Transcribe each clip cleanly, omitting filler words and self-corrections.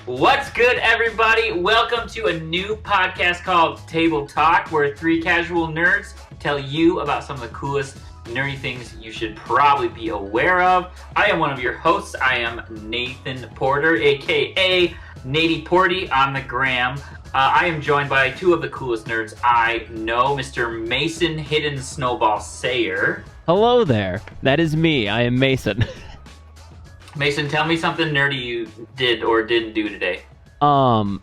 What's good, everybody? Welcome to a new podcast called Tabletalk, where three casual nerds tell you about some of the coolest nerdy things you should probably be aware of. I am one of your hosts. I am Nathan Porter, aka Nady Porty on the gram. I am joined by two of the coolest nerds I know, Mr. Mason Hidden Snowball Sayer. Hello there. That is me. I am Mason. Mason, tell me something nerdy you did or didn't do today. Nerdy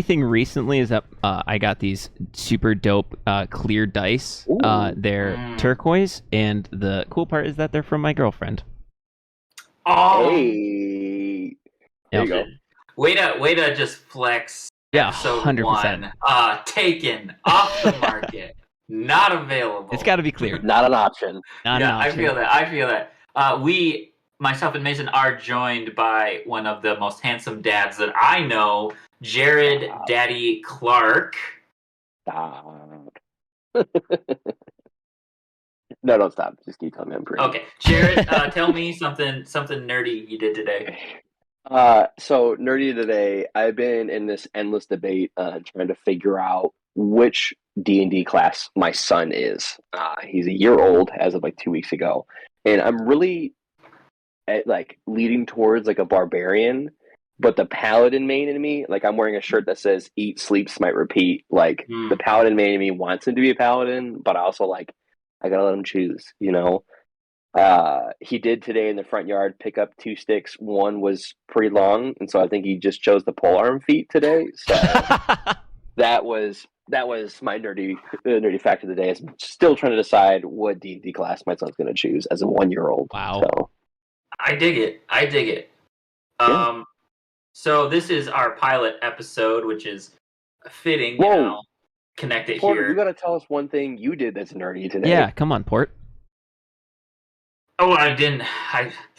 thing recently is that I got these super dope clear dice. They're turquoise, and the cool part is that they're from my girlfriend. Oh, hey, there you go. Way to just flex. Yeah, episode 100%. 1. Taken off the market, not available. It's got to be cleared. Not an option. Not an option. I feel that. Myself and Mason are joined by one of the most handsome dads that I know, Jerad Daddy Clark. Stop. No, don't stop. Just keep telling me I'm pretty. Okay, Jerad, tell me something nerdy you did today. So nerdy today, I've been in this endless debate trying to figure out which D&D class my son is. He's a year old as of like 2 weeks ago, and I'm really leading towards like a barbarian, but the paladin main in me, like I'm wearing a shirt that says "Eat, Sleep, Smite, Repeat." Like the paladin main in me wants him to be a paladin, but I also I gotta let him choose. You know, he did today in the front yard pick up 2 sticks. One was pretty long, and so I think he just chose the polearm feat today. So that was my nerdy fact of the day. I'm still trying to decide what D&D class my son's going to choose as a 1-year-old. Wow. So. I dig it. Yeah. So this is our pilot episode, which is fitting. Whoa. And I'll connect it Porter, here. you got to tell us one thing you did that's nerdy today. Yeah, come on, Port. Oh, I didn't.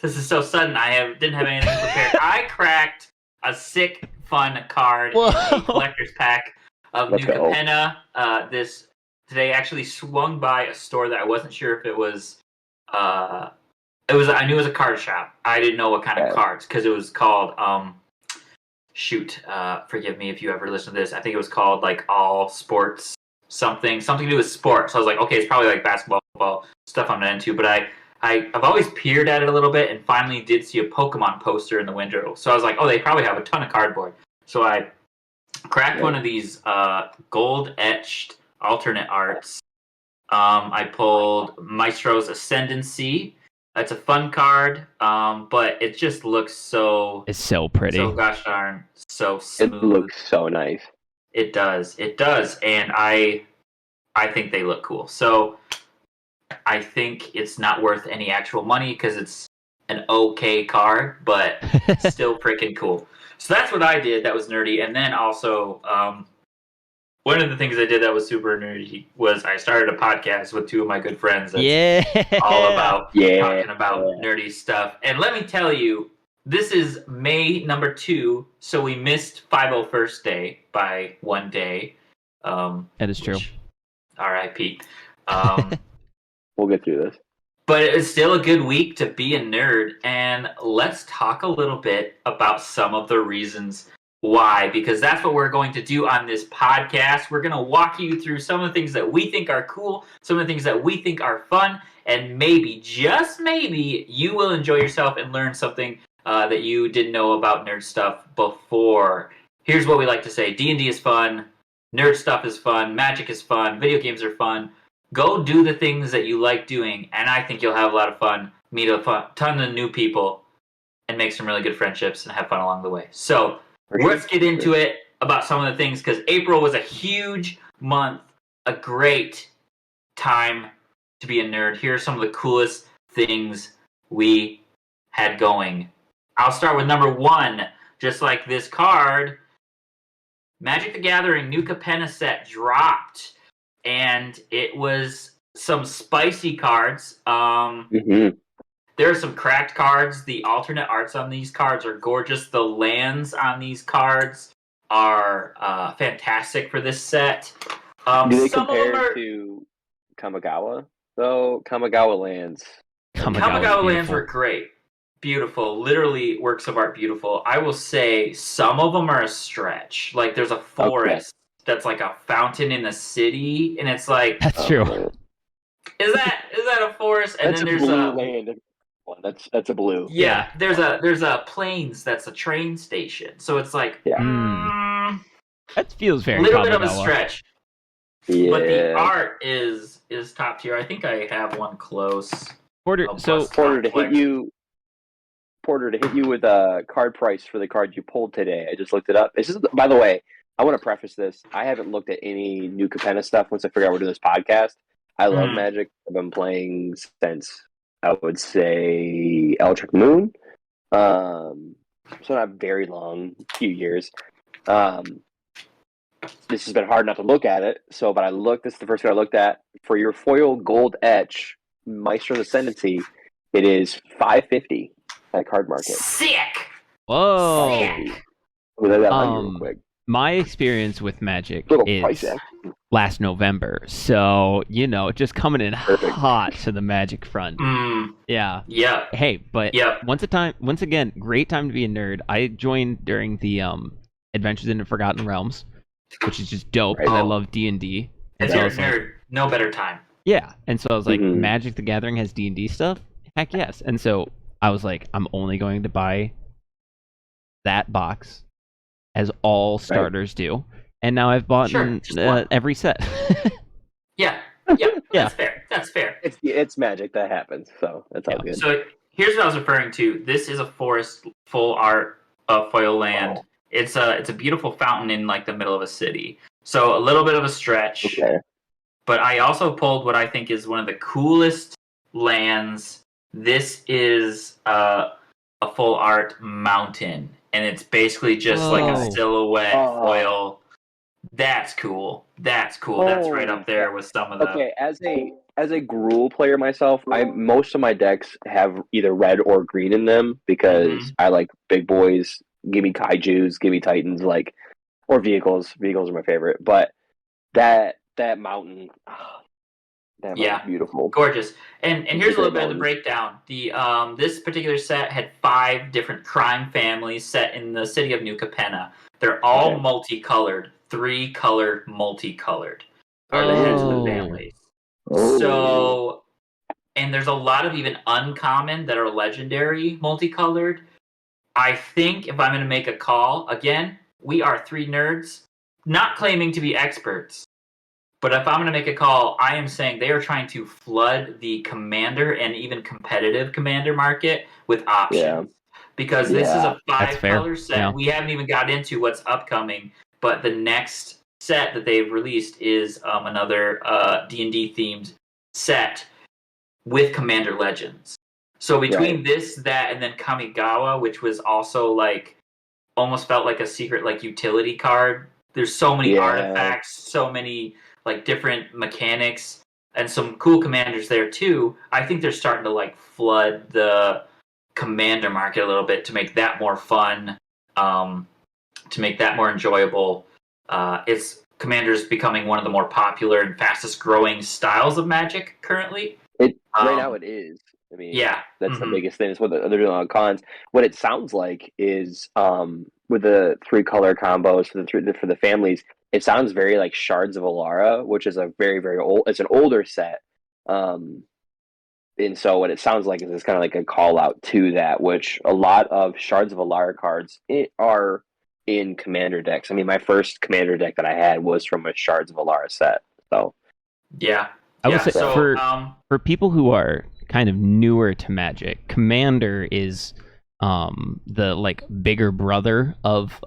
This is so sudden. Didn't have anything prepared. I cracked a sick, fun card in a collector's pack of New Cappena. This today actually swung by a store that I wasn't sure if it was. I knew it was a card shop. I didn't know what kind of cards because it was called. Forgive me if you ever listen to this. I think it was called like All Sports something to do with sports. So I was like, okay, it's probably like basketball, football stuff I'm not into. But I've always peered at it a little bit and finally did see a Pokemon poster in the window. So I was like, oh, they probably have a ton of cardboard. So I cracked one of these gold etched alternate arts. I pulled Maestro's Ascendancy. It's a fun card, but it just looks so... It's so pretty. So gosh darn, so smooth. It looks so nice. It does, and I think they look cool. So I think it's not worth any actual money because it's an okay card, but still freaking cool. So that's what I did. That was nerdy. And then also... one of the things I did that was super nerdy was I started a podcast with 2 of my good friends that's all about talking about nerdy stuff. And let me tell you, this is May number 2, so we missed 501st Day by 1 day. That is true. R.I.P. We'll get through this. But it's still a good week to be a nerd. And let's talk a little bit about some of the reasons why, because that's what we're going to do on this podcast. We're going to walk you through some of the things that we think are cool, some of the things that we think are fun, and maybe, just maybe, you will enjoy yourself and learn something that you didn't know about nerd stuff before. Here's what we like to say. D&D is fun, nerd stuff is fun, magic is fun, video games are fun. Go do the things that you like doing, and I think you'll have a lot of fun, meet a ton of new people, and make some really good friendships and have fun along the way. So... let's get into it about some of the things, because April was a huge month, a great time to be a nerd. Here are some of the coolest things we had going. I'll start with number 1. Just like this card, Magic the Gathering New Cappena set dropped, and it was some spicy cards. There are some cracked cards. The alternate arts on these cards are gorgeous. The lands on these cards are fantastic for this set. Do they compare to Kamigawa? Though Kamigawa lands. Kamigawa lands were great. beautiful, literally works of art beautiful. I will say some of them are a stretch. Like there's a forest that's like a fountain in the city, and it's like That's true. Is that a forest? And that's then a there's blue a land. That's a blue. yeah. There's a plains that's a train station. So it's like That feels very little bit of a Kamigawa. stretch. Yeah. But the art is top tier. I think I have one close. Porter, so Porter, to hit you with a card price for the card you pulled today. I just looked it up. This is, by the way, I want to preface this. I haven't looked at any New Cappena stuff once I figured out we're doing this podcast. I love Magic. I've been playing since, I would say, Electric Moon. So not very long, few years. This has been hard not to look at it. So, but this is the first one I looked at. For your foil gold etch, Maestro's Ascendancy, it is $5.50 at Card Market. Sick. whoa. Sick. We'll let that on you real quick. My experience with Magic Little is price action. last November, so just coming in hot to the Magic front. Yeah. Yeah. Hey, but once again, great time to be a nerd. I joined during the Adventures in the Forgotten Realms, which is just dope because I love D&D. If you're a nerd, no better time. Yeah, and so I was like, Magic the Gathering has D&D stuff? Heck yes. And so I was like, I'm only going to buy that box, as all starters do. And now I've bought every set. Yeah. That's fair. That's fair. It's Magic that happens, so that's all good. So here's what I was referring to. This is a forest full art of foil land. Oh. It's a beautiful fountain in like the middle of a city. So a little bit of a stretch. Okay. But I also pulled what I think is one of the coolest lands. This is a full art mountain, and it's basically just like a silhouette foil. That's cool. That's right up there with some of the. Okay, as a Gruul player myself, most of my decks have either red or green in them because I like big boys. Give me kaijus, give me titans, or vehicles. Vehicles are my favorite, but that mountain. That was beautiful. Gorgeous. And here's a little bit of the breakdown. The this particular set had 5 different crime families set in the city of New Cappena. They're all multicolored. 3 color multicolored are the heads of the families. So, and there's a lot of even uncommon that are legendary multicolored. I think if I'm going to make a call, again, we are 3 nerds, not claiming to be experts. But if I'm going to make a call, I am saying they are trying to flood the commander and even competitive commander market with options. Yeah. Because this is a 5-color set. Yeah. We haven't even got into what's upcoming, but the next set that they've released is another D&D themed set with Commander Legends. So between this, that, and then Kamigawa, which was also almost felt like a secret utility card. There's so many artifacts, so many different mechanics, and some cool commanders there too. I think they're starting to flood the commander market a little bit to make that more fun, to make that more enjoyable. Commander's becoming one of the more popular and fastest growing styles of Magic currently. Right now it is. I mean, that's the biggest thing. Is what they're doing on cons. What it sounds like is with the 3 color combos for the families. It sounds very like Shards of Alara, which is a very, very old. It's an older set, and so what it sounds like is it's kind of like a call out to that, which a lot of Shards of Alara cards are in Commander decks. I mean, my first Commander deck that I had was from a Shards of Alara set. So I would say for people who are kind of newer to Magic, Commander is the bigger brother of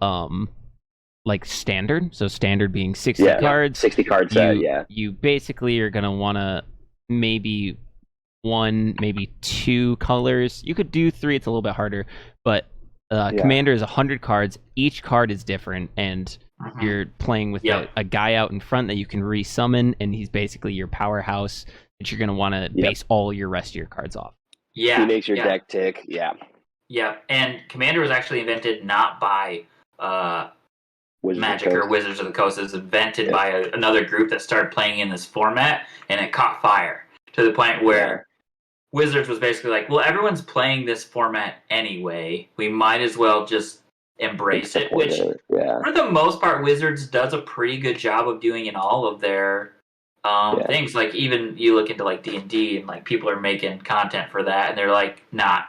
Standard. So Standard being 60 cards. 60 card set, You basically are going to want to maybe 1, maybe 2 colors. You could do 3, it's a little bit harder. But Commander is 100 cards. Each card is different, and you're playing with a guy out in front that you can resummon, and he's basically your powerhouse that you're going to want to base all your rest of your cards off. Yeah. He makes your deck tick, Yeah, and Commander was actually invented not by Magic or Wizards of the Coast. It was invented by another group that started playing in this format, and it caught fire to the point where Wizards was basically like, well, everyone's playing this format anyway. We might as well just embrace it, which for the most part, Wizards does a pretty good job of doing in all of their things. Like even you look into like D&D and like people are making content for that and they're like not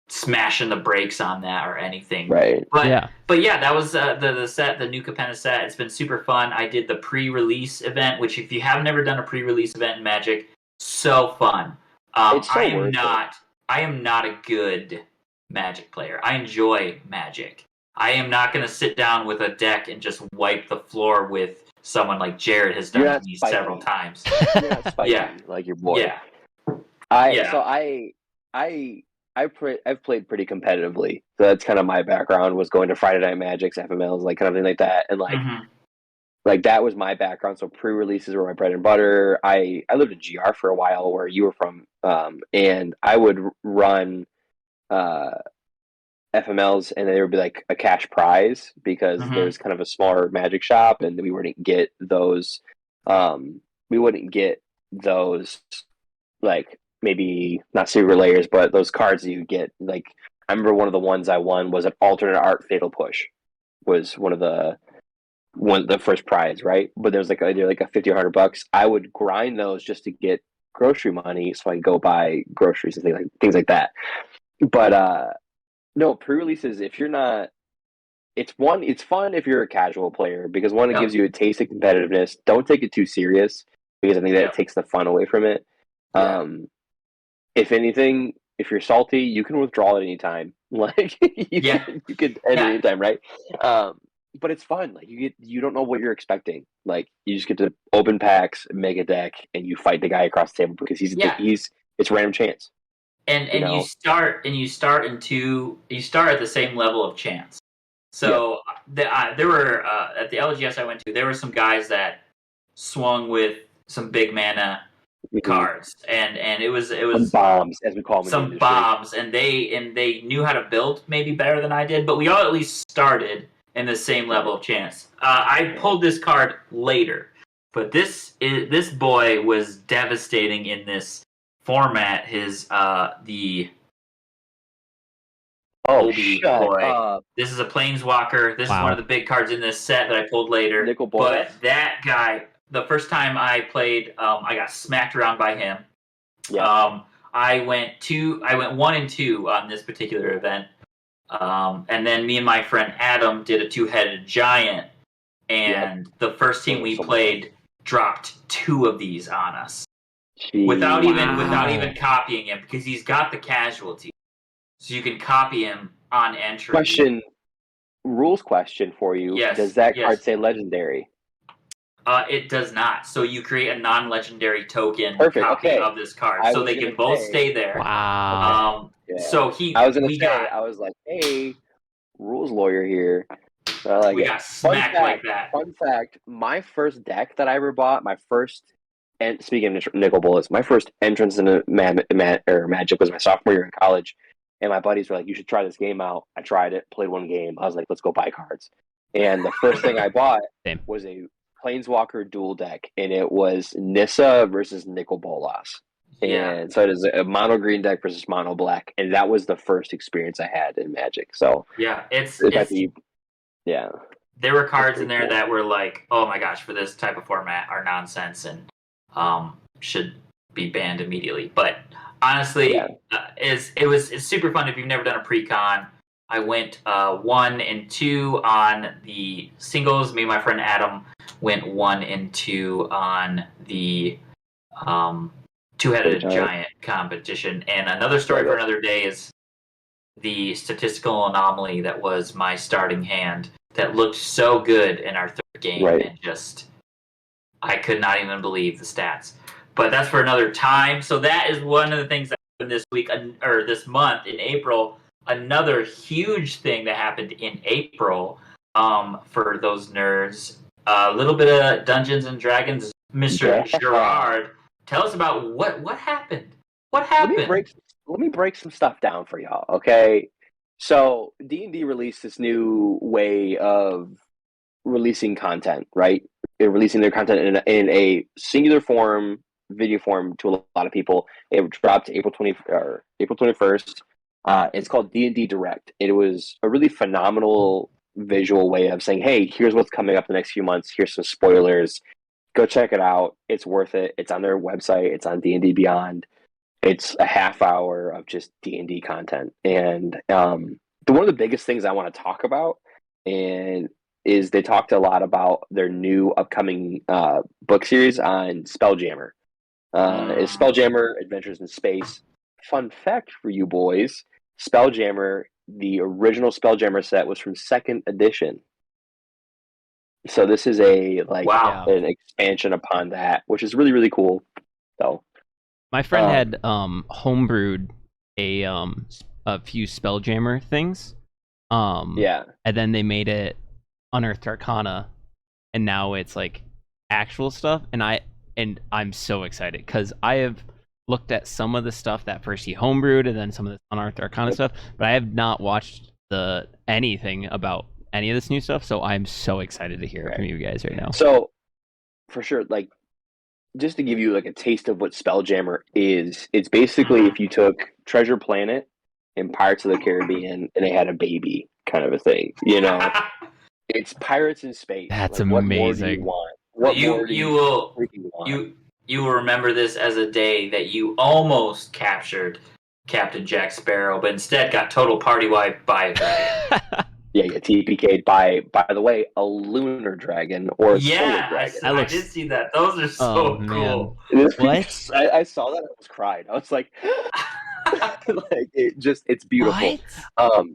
smashing the brakes on that or anything. Right. But yeah, that was the set, the New Cappena set. It's been super fun. I did the pre-release event, which if you have never done a pre-release event in Magic, so fun. It's so I am not a good Magic player. I enjoy Magic. I am not going to sit down with a deck and just wipe the floor with someone like Jerad has done to me several times. You're not spiky like your boy. Yeah. I've played pretty competitively. So that's kind of my background, was going to Friday Night Magics, FMLs, like kind of thing like that. And like that was my background. So pre-releases were my bread and butter. I lived in GR for a while where you were from, and I would run FMLs, and there would be like a cash prize because there's kind of a smaller Magic shop, and we wouldn't get those. Like maybe not super layers, but those cards that you get. Like I remember one of the ones I won was an alternate art Fatal Push, was one of the first prize, right? But there's like either like a $50 or $100. I would grind those just to get grocery money, so I could go buy groceries and things like that. But no, pre-releases, if you're not, it's fun if you're a casual player, because one, it gives you a taste of competitiveness. Don't take it too serious, because I think that takes the fun away from it. If anything, if you're salty, you can withdraw at any time. Like you could end any time, right? But it's fun. Like you don't know what you're expecting. Like you just get to open packs, make a deck, and you fight the guy across the table because it's random chance. And you start at the same level of chance. So there were at the LGS I went to, there were some guys that swung with some big mana cards, and it was some bombs, as we call them, some bombs, and they knew how to build maybe better than I did, but we all at least started in the same level of chance. I pulled this card later, but this boy was devastating in this format. His the Obi boy. This is a Planeswalker. This is one of the big cards in this set that I pulled later. But that guy, the first time I played, I got smacked around by him. Yeah. I went 1-2 on this particular event. And then me and my friend Adam did a 2-headed giant, and the first team we played dropped 2 of these on us. Without even copying him, because he's got the casualty. So you can copy him on entry. Rules question for you. Yes, does that card say legendary? It does not. So you create a non-legendary token copy of this card. So they can both stay there. Wow. So I was like, hey, rules lawyer here. So we got smacked like that. Fun fact, my first deck that I ever bought, and speaking of nickel bullets, my first entrance into Magic was my sophomore year in college. And my buddies were like, you should try this game out. I tried it, played one game. I was like, let's go buy cards. And the first thing I bought was a Planeswalker dual deck. And it was Nissa versus Nicol Bolas. And so it is a mono green deck versus mono black. And that was the first experience I had in Magic. So there were cards in there that were like, oh my gosh, for this type of format are nonsense and should be banned immediately. But honestly, it's super fun if you've never done a pre-con. I went 1 and 2 on the singles. Me and my friend Adam went 1 and 2 on the 2-headed giant competition. And another story for another day is the statistical anomaly that was my starting hand that looked so good in our third game, and just I could not even believe the stats. But that's for another time. So that is one of the things that happened this week, or this month in April. Another huge thing that happened in April for those nerds. A little bit of Dungeons and Dragons. Mr. Jerad, tell us about what happened. What happened? Let me break some stuff down for y'all, okay? So D&D released this new way of releasing content, right? They're releasing their content in a singular form video form to a lot of people. It dropped April 21st. It's called D&D Direct. It was a really phenomenal visual way of saying, hey, here's what's coming up the next few months. Here's some spoilers. Go check it out. It's worth it. It's on their website. It's on D&D Beyond. It's a half hour of just D&D content. And one of the biggest things I want to talk about is they talked a lot about their new upcoming book series on Spelljammer. Is Spelljammer Adventures in Space. Fun fact for you boys, Spelljammer, the original Spelljammer set was from 2nd edition. So this is an expansion upon that, which is really, really cool. So my friend had homebrewed a few Spelljammer things. And then they made it Unearthed Arcana, and now it's like actual stuff. And I'm so excited because I have looked at some of the stuff that first he homebrewed, and then some of the Unearthed Arcana stuff, but I have not watched anything about any of this new stuff. So I'm so excited to hear it from you guys right now. So for sure, like, just to give you like a taste of what Spelljammer is, it's basically if you took Treasure Planet and Pirates of the Caribbean and they had a baby kind of a thing, you know. It's pirates in space. That's like, amazing. What more do you want? You will remember this as a day that you almost captured Captain Jack Sparrow, but instead got total party wiped by a dragon. Yeah, TPK'd by the way, a lunar dragon or a solar dragon. I did see that. Those are so cool. What? I saw that. I was crying. I was like, it's beautiful. What?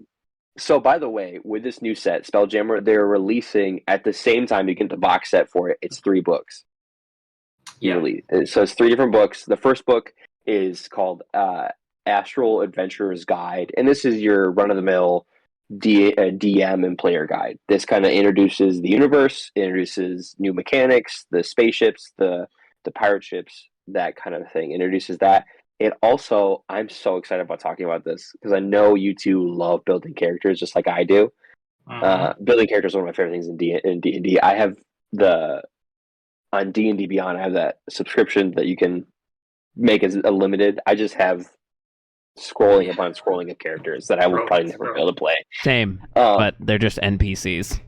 So by the way, with this new set, Spelljammer, they're releasing at the same time you get the box set for it. It's 3 books. Yeah. So it's 3 different books. The first book is called Astral Adventurer's Guide, and this is your run-of-the-mill DM and player guide. This kind of introduces the universe, introduces new mechanics, the spaceships, the pirate ships, that kind of thing. Introduces that. And also, I'm so excited about talking about this because I know you two love building characters just like I do. Building characters is one of my favorite things in D&D. I have on D&D Beyond, I have that subscription that you can make as a limited. I just have scrolling upon scrolling of characters that I will probably never be able to play. Same, but they're just NPCs.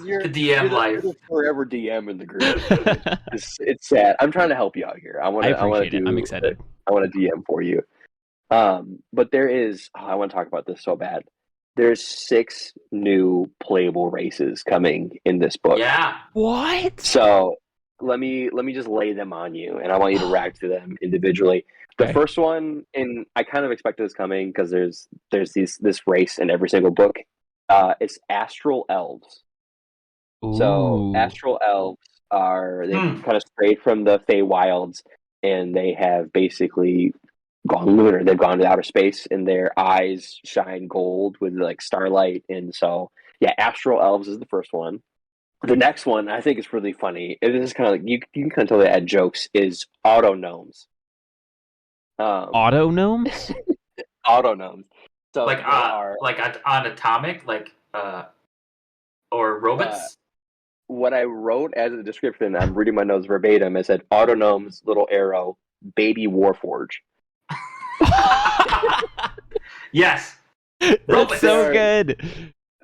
You're, the DM life. You're forever DM in the group. It's sad. I'm trying to help you out here. I appreciate it. I'm excited. I want to DM for you. But there is. I want to talk about this so bad. There's 6 new playable races coming in this book. Yeah. What? So let me just lay them on you, and I want you to react to them individually. The first one, and I kind of expected this coming because there's this race in every single book. It's Astral Elves. Ooh. So Astral Elves they kind of strayed from the Feywilds, and they have basically gone lunar. They've gone to outer space, and their eyes shine gold with like starlight. And so, yeah, Astral Elves is the first one. The next one I think is really funny. It is kind of like you can kind of tell they add jokes. Is Auto Gnomes. Auto Gnomes. Auto Gnomes. So like on Atomic, or robots. What I wrote as a description, I'm reading my notes verbatim. I said Auto Gnomes, little arrow, baby Warforge. Yes, that's so good.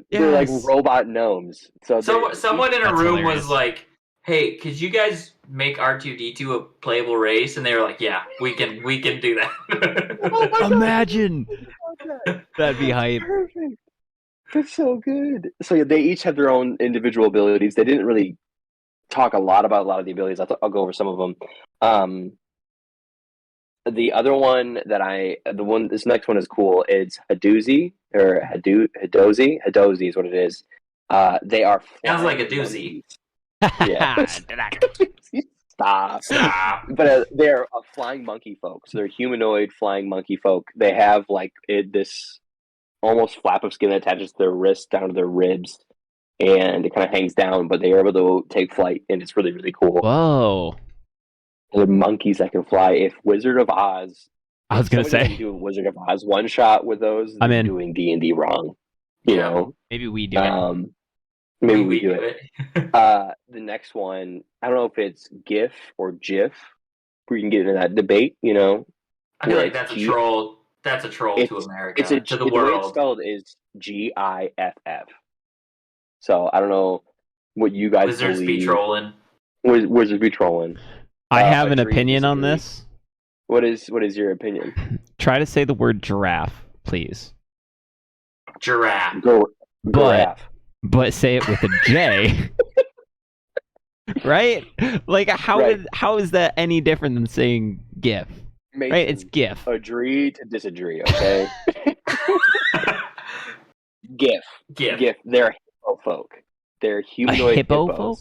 They're like robot gnomes. So someone in a room hilarious. was like, "Hey, could you guys make R2D2 a playable race?" And they were like, "Yeah, we can do that." Oh imagine that'd be hype. Perfect. That's so good. So yeah, they each have their own individual abilities. They didn't really talk a lot about a lot of the abilities. I'll go over some of them. The other one this next one is cool. It's Hadozi or Hadozi. Hadozi is what it is. They are sounds like a doozy. Yeah. Stop. But they're a flying monkey folk. So they're humanoid flying monkey folk. They have like this almost flap of skin that attaches to their wrist down to their ribs, and it kind of hangs down. But they are able to take flight, and it's really, really cool. Whoa. They're monkeys that can fly. If Wizard of Oz, I was gonna say, do a Wizard of Oz one shot with those, I'm in. Doing D&D wrong. You know, maybe we do it. Maybe we do it. The next one, I don't know if it's GIF or GIF. We can get into that debate, you know. I feel like that's a troll. That's a troll to America, to the world. The way it's spelled is GIFF. So I don't know what you guys Wizards believe. be trolling. Wizards be trolling. I have an opinion on this. What is your opinion? Try to say the word giraffe, please. Giraffe. But say it with a J. Right? Like how is that any different than saying GIF? Mason, right? It's GIF. Agree to disagree, okay? GIF. They're hippo folk. They're humanoid hippos. Folk?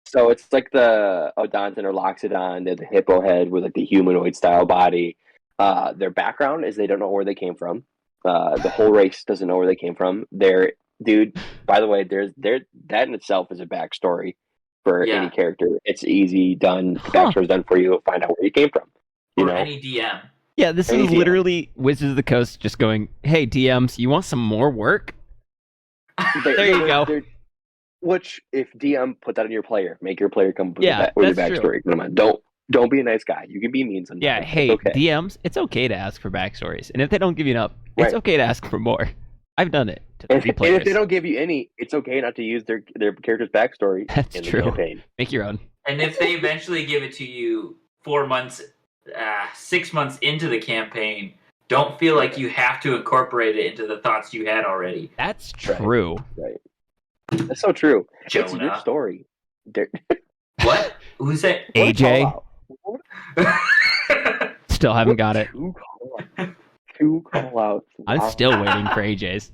So it's like the Odonton or Loxodon. They're the hippo head with like the humanoid style body. Their background is they don't know where they came from. The whole race doesn't know where they came from. Dude, by the way, that in itself is a backstory for any character. It's easy done. The backstory's done for you. Find out where you came from. Any DM. Yeah, this is literally Wizards of the Coast just going, hey, DMs, you want some more work? There you go. Which, if DM put that on your player, make your player come with your backstory. Come on, don't be a nice guy. You can be mean sometimes. Yeah, hey, DMs, it's okay to ask for backstories. And if they don't give you enough, it's okay to ask for more. I've done it to 3 players. And if they don't give you any, it's okay not to use their character's backstory. That's true. The campaign. Make your own. And if they eventually give it to you 4 months, 6 months into the campaign, don't feel like you have to incorporate it into the thoughts you had already. That's true. Right. That's so true. Jonah. It's your story. What? Who's that? AJ? Still haven't got it. Two call-outs. I'm still waiting for AJ's.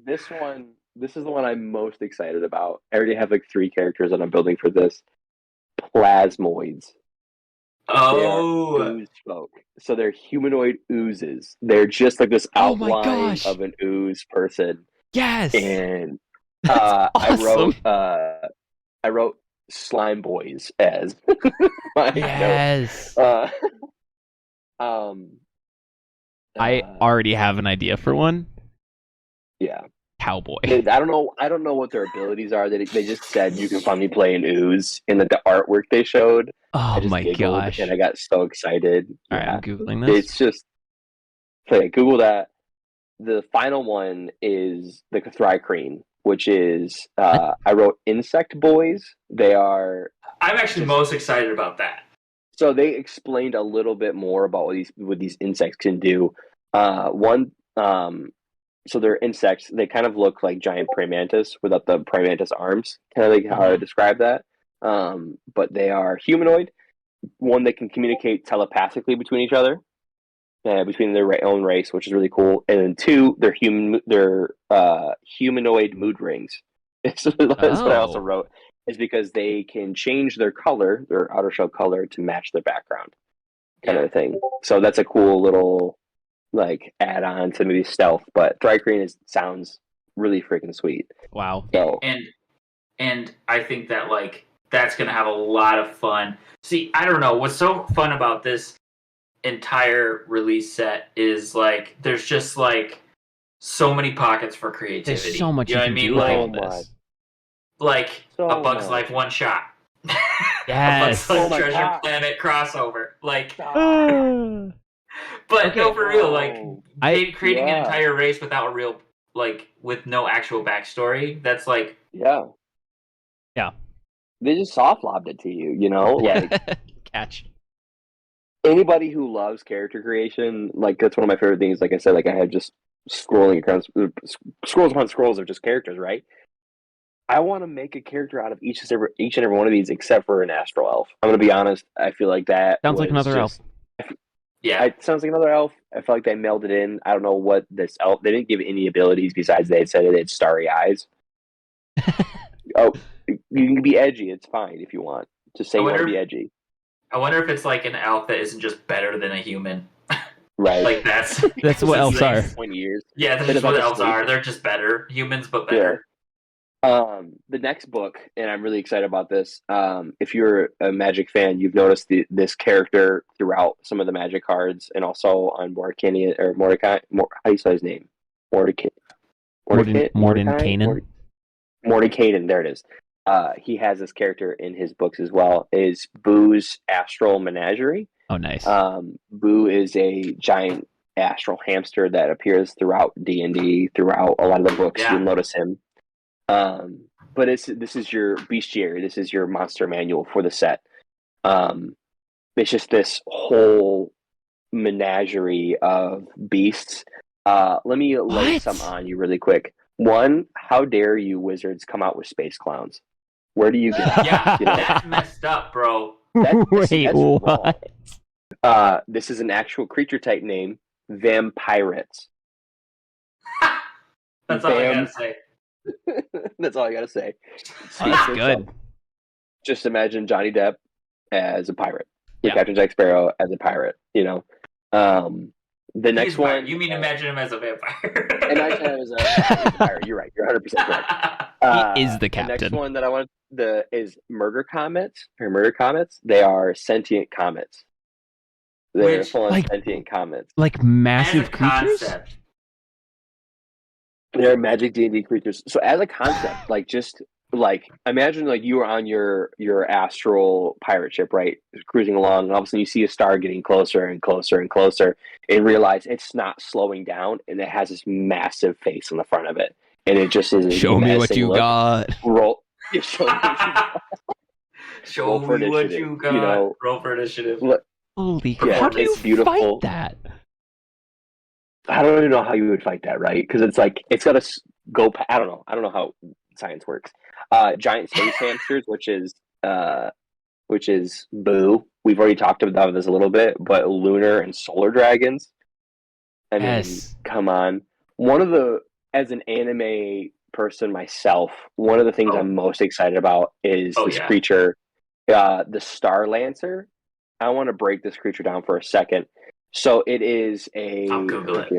This is the one I'm most excited about. I already have like 3 characters that I'm building for this. Plasmoids. Oh. Ooze folk. So they're humanoid oozes. They're just like this outline of an ooze person. Yes. And awesome. I wrote slime boys as my yes. note. I already have an idea for one. Yeah. Cowboy. I don't know what their abilities are. They just said you can finally play an ooze in the artwork they showed. Oh my gosh. And I got so excited. All right, I'm Googling this. It's just Google that. The final one is the Thrycreen, which is I wrote insect boys. They are. I'm actually most excited about that. So they explained a little bit more about what these insects can do. So they're insects. They kind of look like giant praying mantis without the praying mantis arms. Kind of like how I describe that. But they are humanoid. One, they can communicate telepathically between each other. Between their own race, which is really cool, and then 2, they're humanoid mood rings. That's what I also wrote. Is because they can change their color, their outer shell color, to match their background, kind of thing. So that's a cool little like add on to maybe stealth. But Thrycreen sounds really freaking sweet. Wow. So and I think that that's gonna have a lot of fun. See, I don't know what's so fun about this entire release set is there's just so many pockets for creativity. There's so much you can do with all this. A Bug's Life one shot. Yes. A Bug's Life Treasure Planet crossover. But no, for real, creating an entire race without a real with no actual backstory. That's yeah. They just soft lobbed it to you, you know? Catch. Anybody who loves character creation, that's one of my favorite things. Like I said, I have just scrolls upon scrolls of just characters, right? I want to make a character out of each and every one of these, except for an astral elf. I'm going to be honest. I feel like that sounds like another elf. Yeah, it sounds like another elf. I feel like they melded it in. I don't know what this elf. They didn't give any abilities besides they had said it had starry eyes. Oh, you can be edgy. It's fine if you want. Just say you want to be edgy. I wonder if it's an elf that isn't just better than a human. Right. That's what elves are. 20 years. Yeah, that's just what elves are. They're just better. Humans, but better. Yeah. The next book, and I'm really excited about this. If you're a Magic fan, you've noticed this character throughout some of the Magic cards, and also on Mordecai. How do you say his name? Mordecai. Morden Kanan. Mordenkainen, there it is. He has this character in his books as well. Is Boo's Astral Menagerie. Oh, nice. Boo is a giant astral hamster that appears throughout D&D, throughout a lot of the books. Yeah. You'll notice him. But this is your bestiary. This is your monster manual for the set. It's just this whole menagerie of beasts. Let me lay some on you really quick. One, how dare you wizards come out with space clowns? Where do you get that? Yeah, that's messed up, bro. Wait, what? This is an actual creature type name, vampirates. That's all I gotta say. That's all I gotta say. That's good. Just imagine Johnny Depp as a pirate. Yeah. Captain Jack Sparrow as a pirate. The next one. You mean imagine him as a vampire? Imagine him as a pirate. You're right. You're 100% right. He is the captain. The next one that I want is murder comets. They are sentient comets. They're full-on sentient comets. Like massive creatures? Concept. They're magic D&D creatures. So as a concept, imagine you were on your astral pirate ship, right? Cruising along, and all of a sudden you see a star getting closer and closer and closer, and realize it's not slowing down, and it has this massive face on the front of it, and it just is. Show me what you got. Roll. Yeah, show me what you got. Show me what you got. Roll for initiative. Holy crap! How do you fight that? I don't even know how you would fight that, right? Because it's got to go. I don't know. I don't know how science works. Giant space hamsters, which is Boo. We've already talked about this a little bit, but lunar and solar dragons. I mean, come on. As an anime person myself, one of the things I'm most excited about is this creature, the Star Lancer. I want to break this creature down for a second. So it is I'll Google it.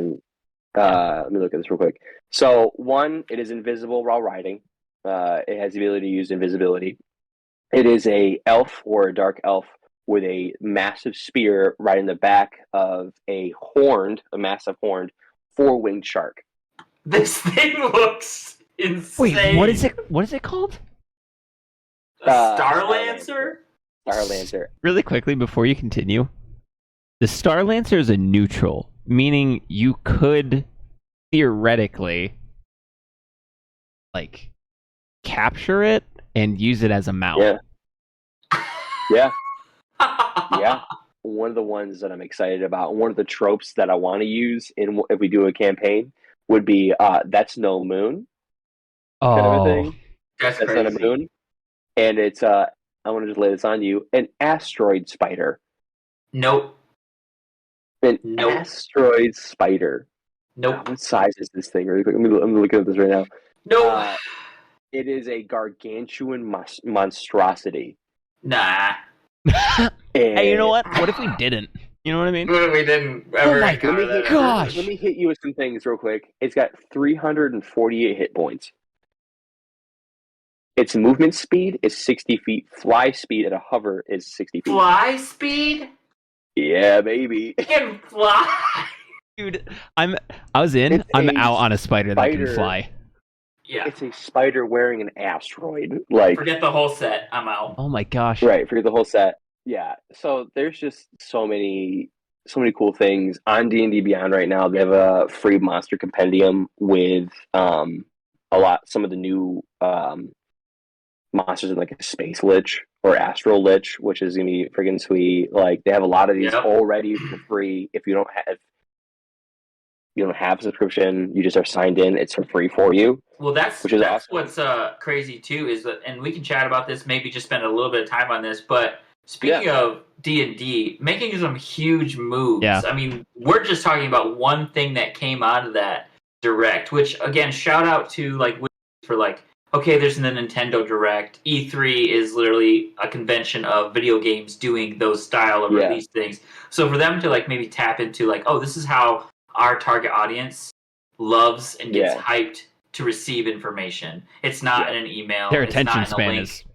Let me look at this real quick. So one, it is invisible while riding. It has the ability to use invisibility. It is a elf or a dark elf with a massive spear riding the back of a massive horned, 4-winged shark. This thing looks insane. Wait, what is it? What is it called? A Star Lancer? Star Lancer. Really quickly before you continue, the Star Lancer is a neutral, meaning you could theoretically capture it and use it as a mount. Yeah. One of the ones that I'm excited about, one of the tropes that I want to use if we do a campaign would be that's no moon. Kind of a thing. That's not a moon. And it's I want to just lay this on you, an asteroid spider. Nope. Asteroid spider. Nope. What size is this thing? Really quick. I'm looking at this right now. Nope. It is a gargantuan monstrosity. Nah. Hey, you know what? What if we didn't? You know what I mean? What if we didn't ever encounter that? Gosh. Let me hit you with some things real quick. It's got 348 hit points. Its movement speed is 60 feet. Fly speed at a hover is 60 feet. Fly speed? Yeah, baby. It can fly. Dude, I'm out on a spider that can fly. Yeah. It's a spider wearing an asteroid. Forget the whole set. I'm out. Oh my gosh. Right, forget the whole set. Yeah. So there's just so many cool things on D&D Beyond right now. They have a free monster compendium with some of the new monsters in a space lich or astral lich, which is gonna be friggin' sweet. They have a lot of these already for free. If you don't have a subscription, you just are signed in, it's for free for you. Well, that's awesome. What's crazy too is that, and we can chat about this, maybe just spend a little bit of time on this, but speaking of D&D, making some huge moves. Yeah. I mean, we're just talking about one thing that came out of that direct, which again, shout out to for okay, there's the Nintendo Direct. E3 is literally a convention of video games doing those style of release things. So for them to maybe tap into oh, this is how our target audience loves and gets hyped to receive information. It's not in an email. Their it's attention not in a span link. is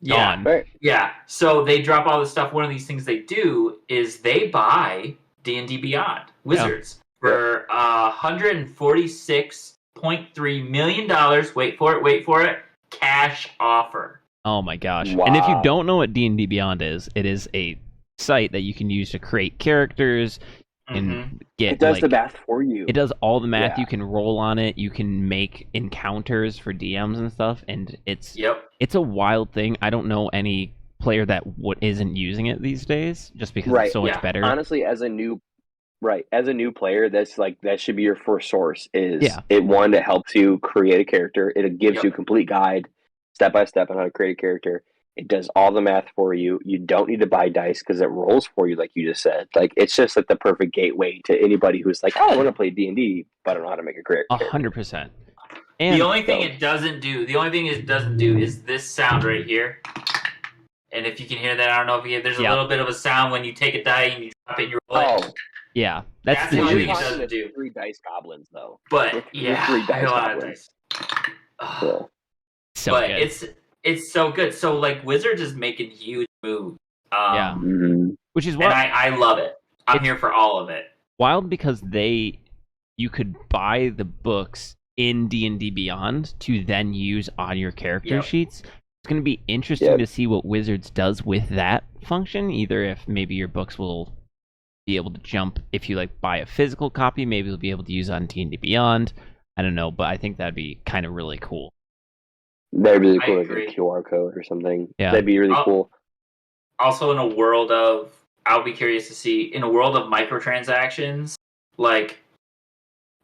gone. Right. Yeah. So they drop all this stuff. One of these things they do is they buy D&D Beyond Wizards for 146 $8.3 million. Wait for it. Cash offer. Oh my gosh. Wow. And if you don't know what D&D Beyond is, it is a site that you can use to create characters and get it does the math for you. It does all the math. Yeah. You can roll on it. You can make encounters for DMs and stuff, and it's a wild thing. I don't know any player that isn't using it these days, just because it's so much better. Honestly, as a new player, that should be your first source. It helps you create a character. It gives you a complete guide, step by step, on how to create a character. It does all the math for you. You don't need to buy dice because it rolls for you, like you just said. Like, it's just like the perfect gateway to anybody who's like, oh, I want to play D&D, but I don't know how to make a character. 100%. The only thing it doesn't do is this sound right here. And if you can hear that, I don't know if there's a little bit of a sound when you take a die and you drop it and you roll it. Oh, yeah, that's the the only thing juice. it doesn't do. 3 dice goblins, though. But With yeah, 3 dice a lot of goblins. dice. So but good. it's so good. So like Wizards is making huge moves. Which is and why I love it. I'm here for all of it. Wild, because you could buy the books in D&D Beyond to then use on your character sheets. It's going to be interesting to see what Wizards does with that function. Either if maybe your books will be able to jump if you like buy a physical copy, maybe you'll be able to use it on D&D Beyond. I don't know, but I think that'd be kind of really cool. That'd be really cool, like a QR code or something. Yeah. That'd be really cool. Also, in a world of, I'll be curious to see, in a world of microtransactions, like,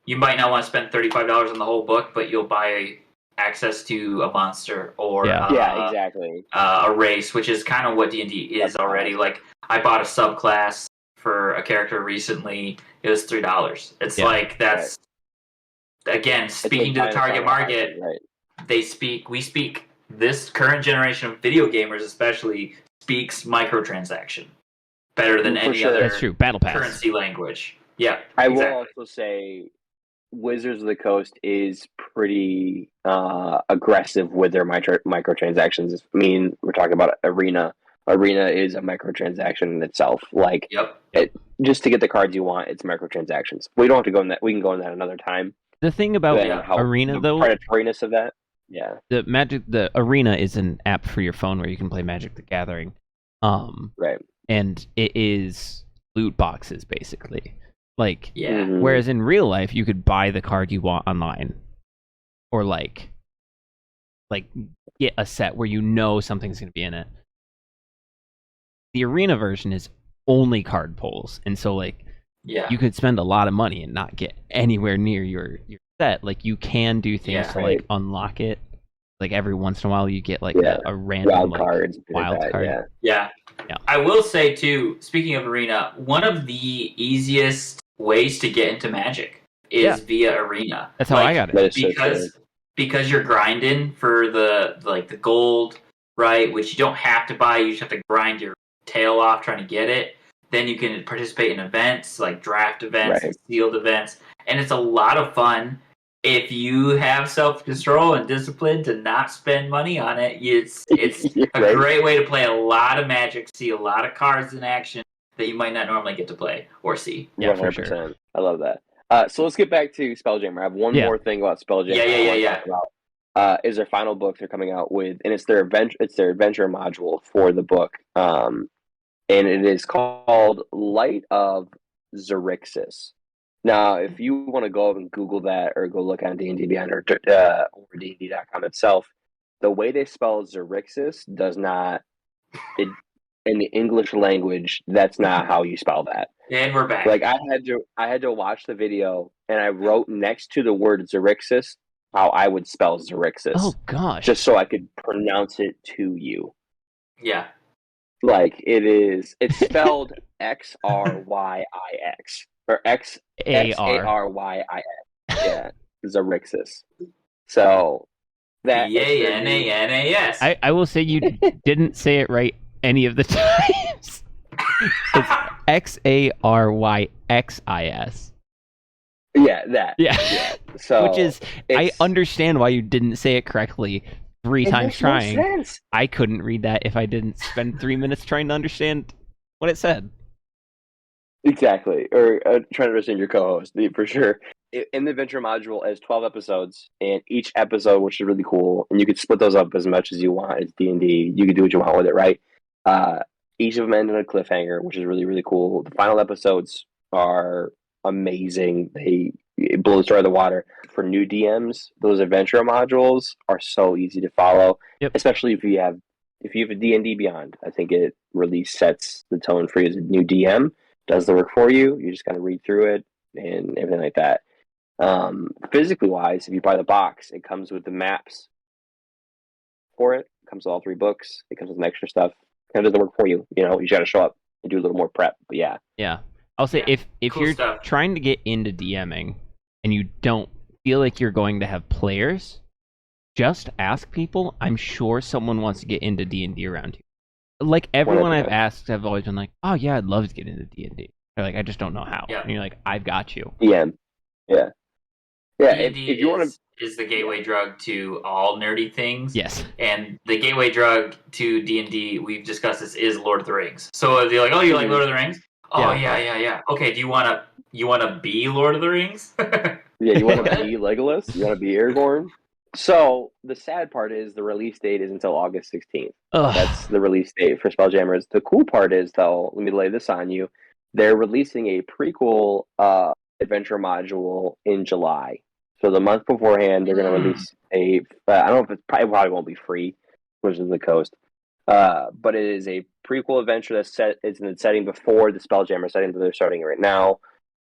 you might not want to spend $35 on the whole book, but you'll buy access to a monster or exactly. A race, which is kind of what D&D is already. Like, I bought a subclass for a character recently. It was $3. It's like, that's, again, speaking to the target market. Right. We speak, this current generation of video gamers especially speaks microtransaction better than any other That's true. Battle Pass. currency language. Yeah, I will also say Wizards of the Coast is pretty aggressive with their microtransactions. I mean, we're talking about Arena. Arena is a microtransaction in itself. Like, just to get the cards you want, it's microtransactions. We don't have to go in that. We can go in that another time. The thing about Arena, though, the predatoriness of that. Yeah. The Arena is an app for your phone where you can play Magic the Gathering. Right. And it is loot boxes, basically. Like, Mm-hmm. whereas in real life, you could buy the card you want online. Or, like get a set where you know something's going to be in it. The Arena version is only card pulls. And so, like, you could spend a lot of money and not get anywhere near your set. Like, you can do things to like unlock it. Like, every once in a while you get like a random wild card. Yeah. I will say too, speaking of Arena, one of the easiest ways to get into Magic is via Arena. That's how I got it. Because you're grinding for the gold, right? Which you don't have to buy, you just have to grind your tail off trying to get it. Then you can participate in events like draft events and sealed events, and it's a lot of fun. If you have self-control and discipline to not spend money on it, it's a great way to play a lot of Magic, see a lot of cards in action that you might not normally get to play or see. Yeah, 100%. for sure. I love that. So let's get back to Spelljammer. I have one more thing about Spelljammer. Yeah. Is their final book they're coming out with, and it's their adventure module for the book. And it is called Light of Xerxes. Now, if you want to go and Google that or go look on D&D Beyond or D&D.com itself, the way they spell Xerxes does not, in the English language, that's not how you spell that. And we're back. Like, I had to watch the video, and I wrote next to the word Xerxes how I would spell Xerxes. Oh, gosh. Just so I could pronounce it to you. Yeah. Like, it's spelled Xryix. Or Xaryix. Yeah, Xerxes. So that Xanas. I will say you didn't say it right any of the times. It's Xaryxis. Yeah, that. Yeah. So which is, I understand why you didn't say it correctly 3 times trying. No sense. I couldn't read that if I didn't spend 3 minutes trying to understand what it said. Exactly. Or trying to understand your co-host, for sure. In the adventure module is 12 episodes, and each episode, which is really cool, and you could split those up as much as you want. It's D&D. You can do what you want with it, right? Each of them end on a cliffhanger, which is really, really cool. The final episodes are amazing. It blows the story out of the water. For new DMs, those adventure modules are so easy to follow, especially if you have a D&D Beyond. I think it really sets the tone for you as a new DM. Does the work for you. You just got to read through it and everything like that. Physically wise, if you buy the box, it comes with the maps for it. It comes with all 3 books. It comes with some extra stuff. Kind of does the work for you. You know, you got to show up and do a little more prep. But yeah. Yeah. I'll say if cool you're stuff. Trying to get into DMing and you don't feel like you're going to have players, just ask people. I'm sure someone wants to get into D&D around you. Like everyone I've asked have always been like, "Oh yeah, I'd love to get into D&D." They're like, "I just don't know how." Yeah. And you're like, "I've got you." Yeah. D&D if you want to is the gateway drug to all nerdy things. Yes. And the gateway drug to D&D, we've discussed this, is Lord of the Rings. So if you're like, "Oh, you like Lord of the Rings?" Oh yeah. Okay, do you wanna be Lord of the Rings? Yeah, you wanna be Legolas? You wanna be Aragorn? So the sad part is the release date is until August 16th. That's the release date for Spelljammers. The cool part is, though, let me lay this on you. They're releasing a prequel adventure module in July. So the month beforehand, they're going to release I don't know if it probably won't be free, which is the coast. But it is a prequel adventure it's in the setting before the Spelljammer setting that they're starting right now.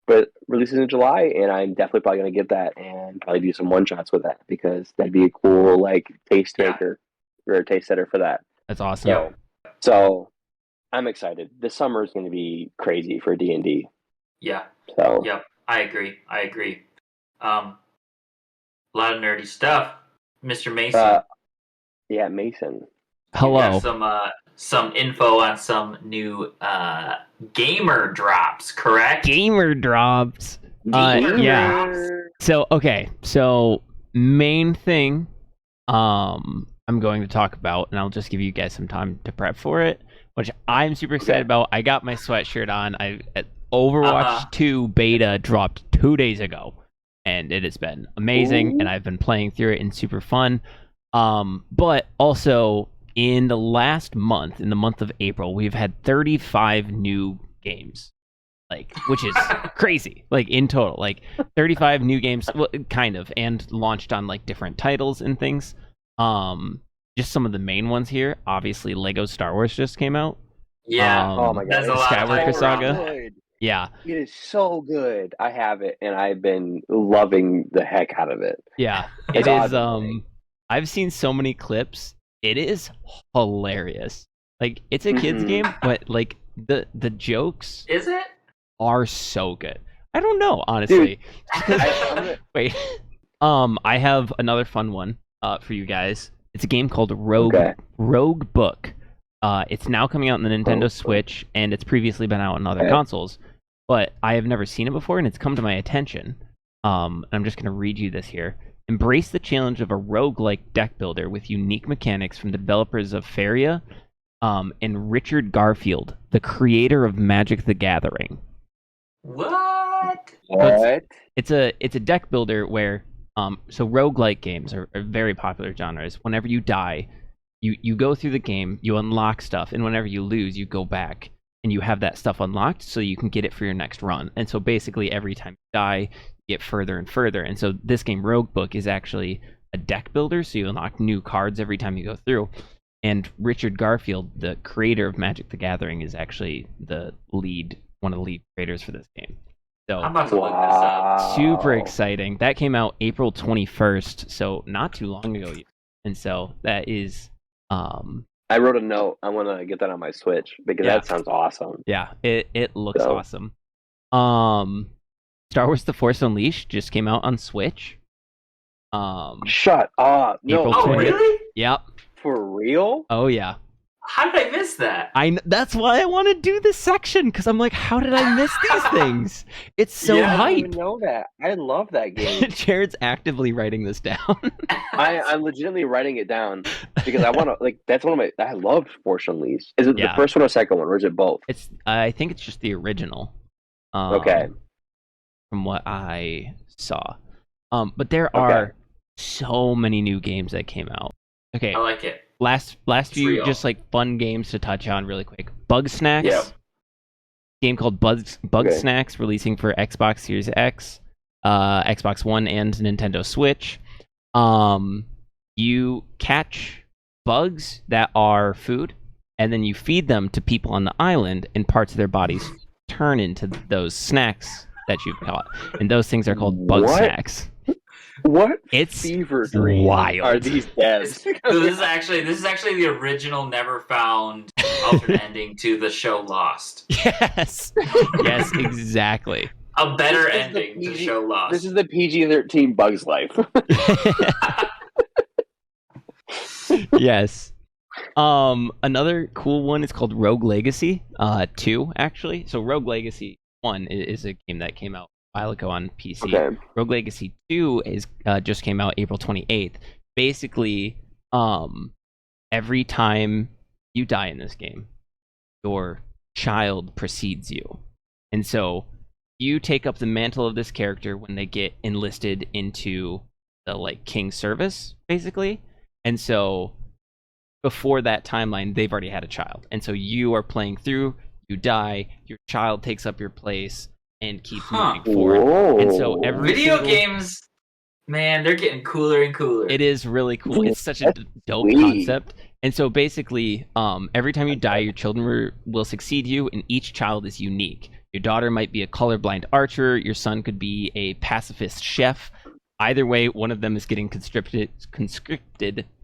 But releases in July, and I'm definitely probably going to get that and probably do some one-shots with that because that'd be a cool taste maker or a taste setter for that. That's awesome. So I'm excited. This summer is going to be crazy for D&D. Yeah. So. Yep. I agree. A lot of nerdy stuff. Mr. Mason. Mason. Hello. You got some info on some new gamer drops, correct? Gamer drops. So main thing I'm going to talk about, and I'll just give you guys some time to prep for it, which I'm super excited about. I got my sweatshirt on. Overwatch 2 beta dropped 2 days ago, and it has been amazing, and I've been playing through it and super fun. But also, in the last month, in the month of April, we've had 35 new games, which is crazy. In total, 35 new games, well, kind of, and launched on different titles and things. Just some of the main ones here. Obviously, Lego Star Wars just came out. Yeah. Oh my god, Skywalker Saga. Yeah, it is so good. I have it, and I've been loving the heck out of it. Yeah, it is. I've seen so many clips. It is hilarious. It's a kids game, but the jokes are so good. I don't know, honestly. Dude, wait. I have another fun one for you guys. It's a game called Rogue Book. It's now coming out on the Nintendo Switch, and it's previously been out on other consoles. But I have never seen it before, and it's come to my attention. And I'm just going to read you this here. Embrace the challenge of a roguelike deck builder with unique mechanics from the developers of Faria and Richard Garfield, the creator of Magic the Gathering. What? It's a deck builder where so roguelike games are very popular genres. Whenever you die, you go through the game, you unlock stuff, and whenever you lose, you go back and you have that stuff unlocked so you can get it for your next run. And so basically every time you die, you get further and further. And so this game, Rogue Book, is actually a deck builder, so you unlock new cards every time you go through. And Richard Garfield, the creator of Magic the Gathering, is actually one of the lead creators for this game. So I'm about to look this up. Super exciting. That came out April 21st, so not too long ago. And so that is I wrote a note. I want to get that on my Switch because that sounds awesome. Yeah, it looks awesome. Star Wars: The Force Unleashed just came out on Switch. Shut up! April No, 20th. Really? Yep. For real? Oh yeah. How did I miss that? That's why I want to do this section, because I'm like, how did I miss these things? It's so hype. I didn't even know that. I love that game. Jared's actively writing this down. I'm legitimately writing it down because I want to that's one of my. I love Force Unleashed. Is it the first one or second one, or is it both? I think it's just the original. Okay. From what I saw. But there are so many new games that came out. Okay. I like it. Last few real. just like fun games to touch on really quick. Bug Snacks. Yeah. Game called Bug Snacks, releasing for Xbox Series X, Xbox One, and Nintendo Switch. You catch bugs that are food, and then you feed them to people on the island, and parts of their bodies turn into those snacks that you've caught. And those things are called Bug Snacks. What It's fever dream wild. are these devs? So this is actually the original never found alternate ending to the show Lost. Yes. Yes, exactly. A better This is the ending to PG show Lost. This is the PG-13 Bugs Life. Yes. Another cool one is called Rogue Legacy 2, actually. So Rogue Legacy 1 is a game that came out a while ago on PC. Okay. Rogue Legacy 2 is just came out April 28th. Basically, every time you die in this game, your child precedes you. And so you take up the mantle of this character when they get enlisted into the like king's service, basically. And so before that timeline, they've already had a child. And so you are playing through, you die, your child takes up your place and keeps moving forward. Whoa. And so every Video games, man, they're getting cooler and cooler. It is really cool. It's such a dope sweet. concept. And so basically, every time you die, your children will succeed you, and each child is unique. Your daughter might be a colorblind archer. Your son could be a pacifist chef. Either way, one of them is getting conscripted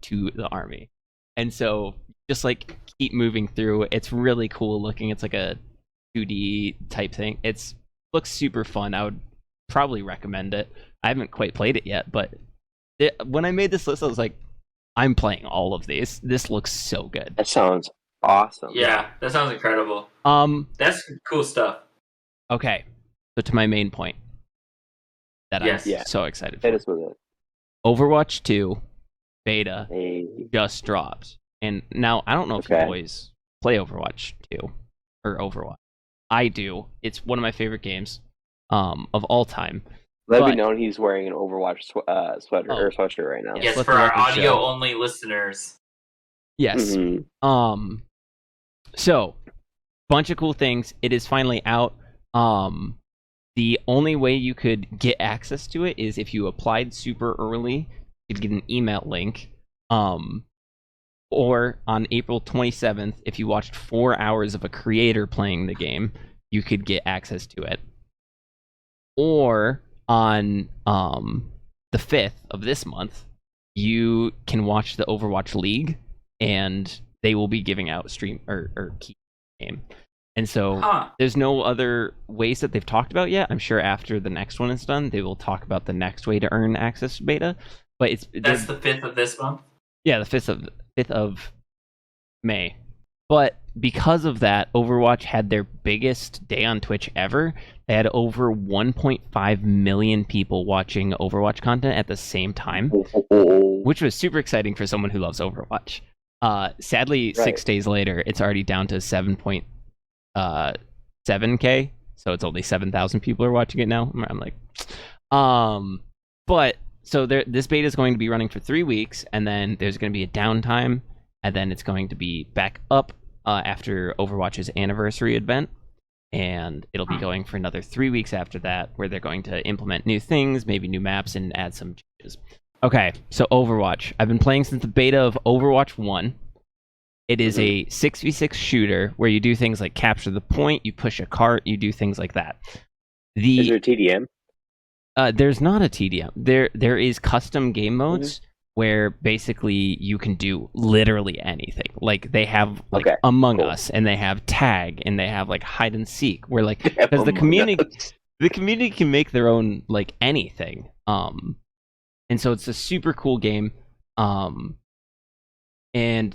to the army. And so just like keep moving through. It's really cool looking. It's like a 2D type thing. It looks super fun. I would probably recommend it. I haven't quite played it yet, but when I made this list, I was like, I'm playing all of these. This looks so good. That sounds awesome. Yeah, that sounds incredible. That's cool stuff. Okay, so to my main point that Yes. I'm so excited Hit for. us with it. Overwatch 2 beta Hey. just dropped. And now, I don't know if you boys play Overwatch 2 or Overwatch. I do. It's one of my favorite games of all time. Let But- me know he's wearing an Overwatch sweater or sweatshirt right now. Yes. Yes, let for the our record show. audio-only listeners. Yes. Mhm. So, bunch of cool things. It is finally out. The only way you could get access to it is if you applied super early, you'd get an email link. Or on April 27th, if you watched 4 hours of a creator playing the game, you could get access to it. Or on the 5th of this month, you can watch the Overwatch League, and they will be giving out stream or key game. And so there's no other ways that they've talked about yet. I'm sure after the next one is done, they will talk about the next way to earn access to beta. But That's the 5th of this month? Yeah, the 5th of May. But because of that, Overwatch had their biggest day on Twitch ever. They had over 1.5 million people watching Overwatch content at the same time, which was super exciting for someone who loves Overwatch. Sadly, 6 days later, it's already down to 7.7K, so it's only 7,000 people are watching it now. I'm like, but so this beta is going to be running for 3 weeks, and then there's going to be a downtime, and then it's going to be back up after Overwatch's anniversary event, and it'll be going for another 3 weeks after that, where they're going to implement new things, maybe new maps, and add some changes. Okay, so Overwatch. I've been playing since the beta of Overwatch 1. It is a 6v6 shooter where you do things like capture the point, you push a cart, you do things like that. Is there a TDM? There's not a TDM. There is custom game modes where basically you can do literally anything. Like they have like Among Us, and they have Tag, and they have like hide and seek. Where like because the community can make their own like anything. And so it's a super cool game. And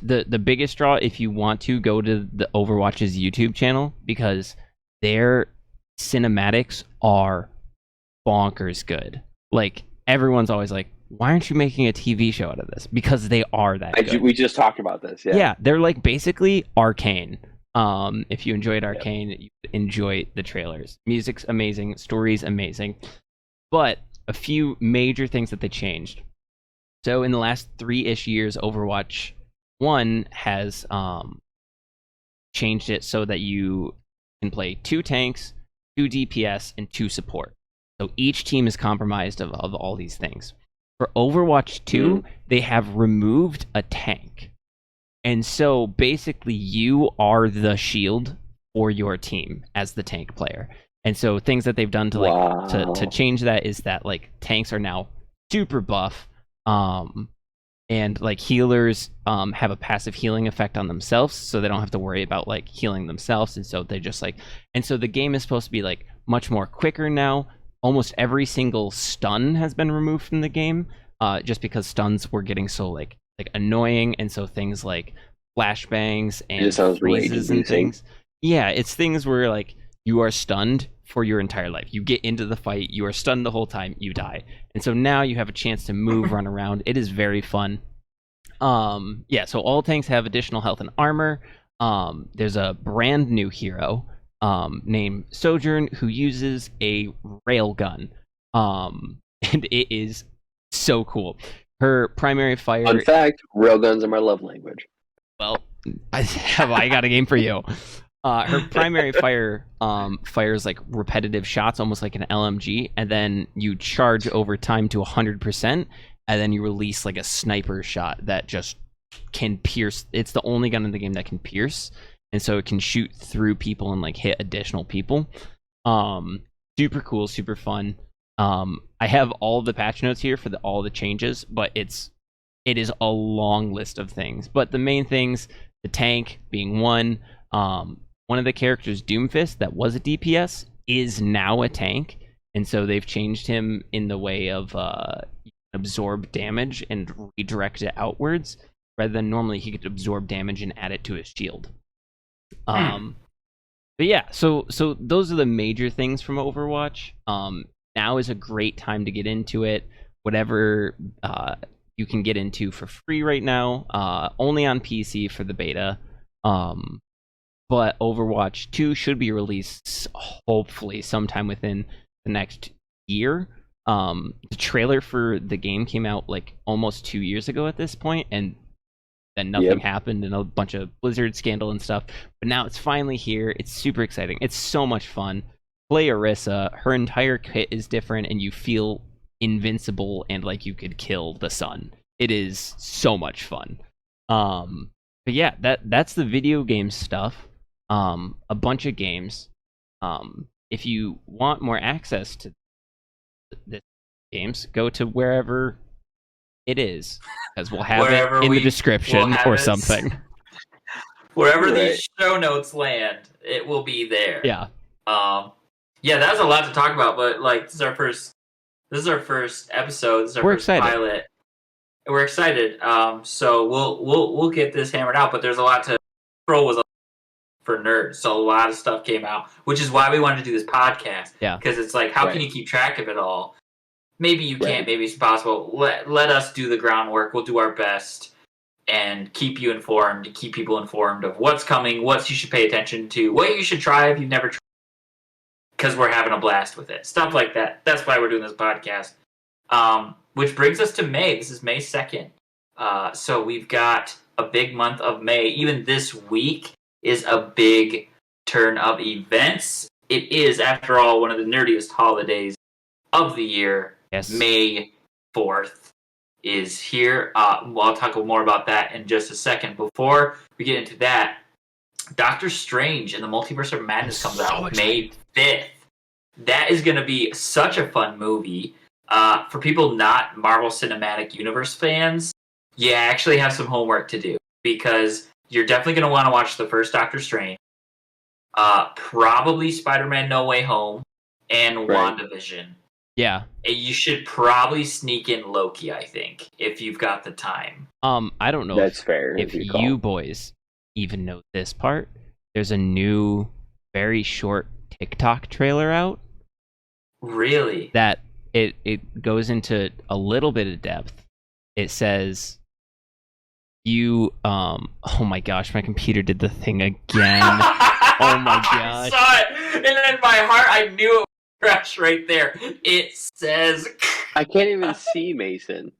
the biggest draw, if you want to go to the Overwatch's YouTube channel, because their cinematics are bonkers good. Like everyone's always like, why aren't you making a TV show out of this? Because they are that good. We just talked about this. Yeah, they're like basically Arcane If you enjoyed Arcane, you enjoy the trailers. Music's amazing, story's amazing, but a few major things that they changed. So in the last 3-ish years, Overwatch 1 has changed it so that you can play 2 tanks, 2 DPS, and 2 support. So each team is comprised of all these things. For Overwatch 2, they have removed a tank. And so basically you are the shield for your team as the tank player. And so things that they've done to like to change that is that like tanks are now super buff. And like healers have a passive healing effect on themselves, so they don't have to worry about like healing themselves. And so they just like, and so the game is supposed to be like much more quicker now. Almost every single stun has been removed from the game, just because stuns were getting so like annoying, and so things like flashbangs and freezes and things. Yeah, it's things where like you are stunned for your entire life. You get into the fight, you are stunned the whole time, you die. And so now you have a chance to move, run around. It is very fun. Yeah, so all tanks have additional health and armor. There's a brand new hero named Sojourn who uses a railgun. And it is so cool. Her primary fire... Fun fact, railguns are my love language. Well, I got a game for you. Her primary fire fires like repetitive shots, almost like an LMG, and then you charge over time to 100%, and then you release like a sniper shot that just can pierce. It's the only gun in the game that can pierce, and so it can shoot through people and like hit additional people. Super cool, super fun. I have all the patch notes here for all the changes, but it is a long list of things. But the main things, the tank being one of the characters, Doomfist, that was a DPS, is now a tank, and so they've changed him in the way of absorb damage and redirect it outwards, rather than normally he could absorb damage and add it to his shield. But yeah, so those are the major things from Overwatch. Now is a great time to get into it. Whatever you can get into for free right now, only on PC for the beta. But Overwatch 2 should be released hopefully sometime within the next year. The trailer for the game came out like almost 2 years ago at this point, and then nothing happened, and a bunch of Blizzard scandal and stuff. But now it's finally here. It's super exciting. It's so much fun. Play Orisa. Her entire kit is different, and you feel invincible and like you could kill the sun. It is so much fun. But yeah, that's the video game stuff. A bunch of games. If you want more access to the games, go to wherever it is, because we'll have it in the description or something. Wherever these show notes land, it will be there. Yeah. Yeah, that's a lot to talk about, but like this is our first episode. This is our first pilot. We're excited. So we'll get this hammered out, but there's a lot to. Pro was for nerds, so a lot of stuff came out, which is why we wanted to do this podcast. Yeah, because it's like, how can you keep track of it all? Maybe you can't. Maybe it's possible. Let us do the groundwork. We'll do our best and keep you informed. Keep people informed of what's coming, what you should pay attention to, what you should try if you've never tried. Because we're having a blast with it, stuff like that. That's why we're doing this podcast. Which brings us to May. This is May 2nd. So we've got a big month of May. Even this week is a big turn of events. It is, after all, one of the nerdiest holidays of the year. Yes. May 4th is here. I'll talk more about that in just a second. Before we get into that, Doctor Strange and the Multiverse of Madness comes out May 5th. That is going to be such a fun movie. For people not Marvel Cinematic Universe fans, you actually have some homework to do, because you're definitely going to want to watch the first Doctor Strange, probably Spider-Man No Way Home, and WandaVision. Yeah. You should probably sneak in Loki, I think, if you've got the time. I don't know if you boys even know this part. There's a new, very short TikTok trailer out. Really? That it goes into a little bit of depth. It says you oh my gosh, my computer did the thing again. Oh my I gosh. saw it, and in my heart, I knew it was fresh right there. It says. I can't even see Mason.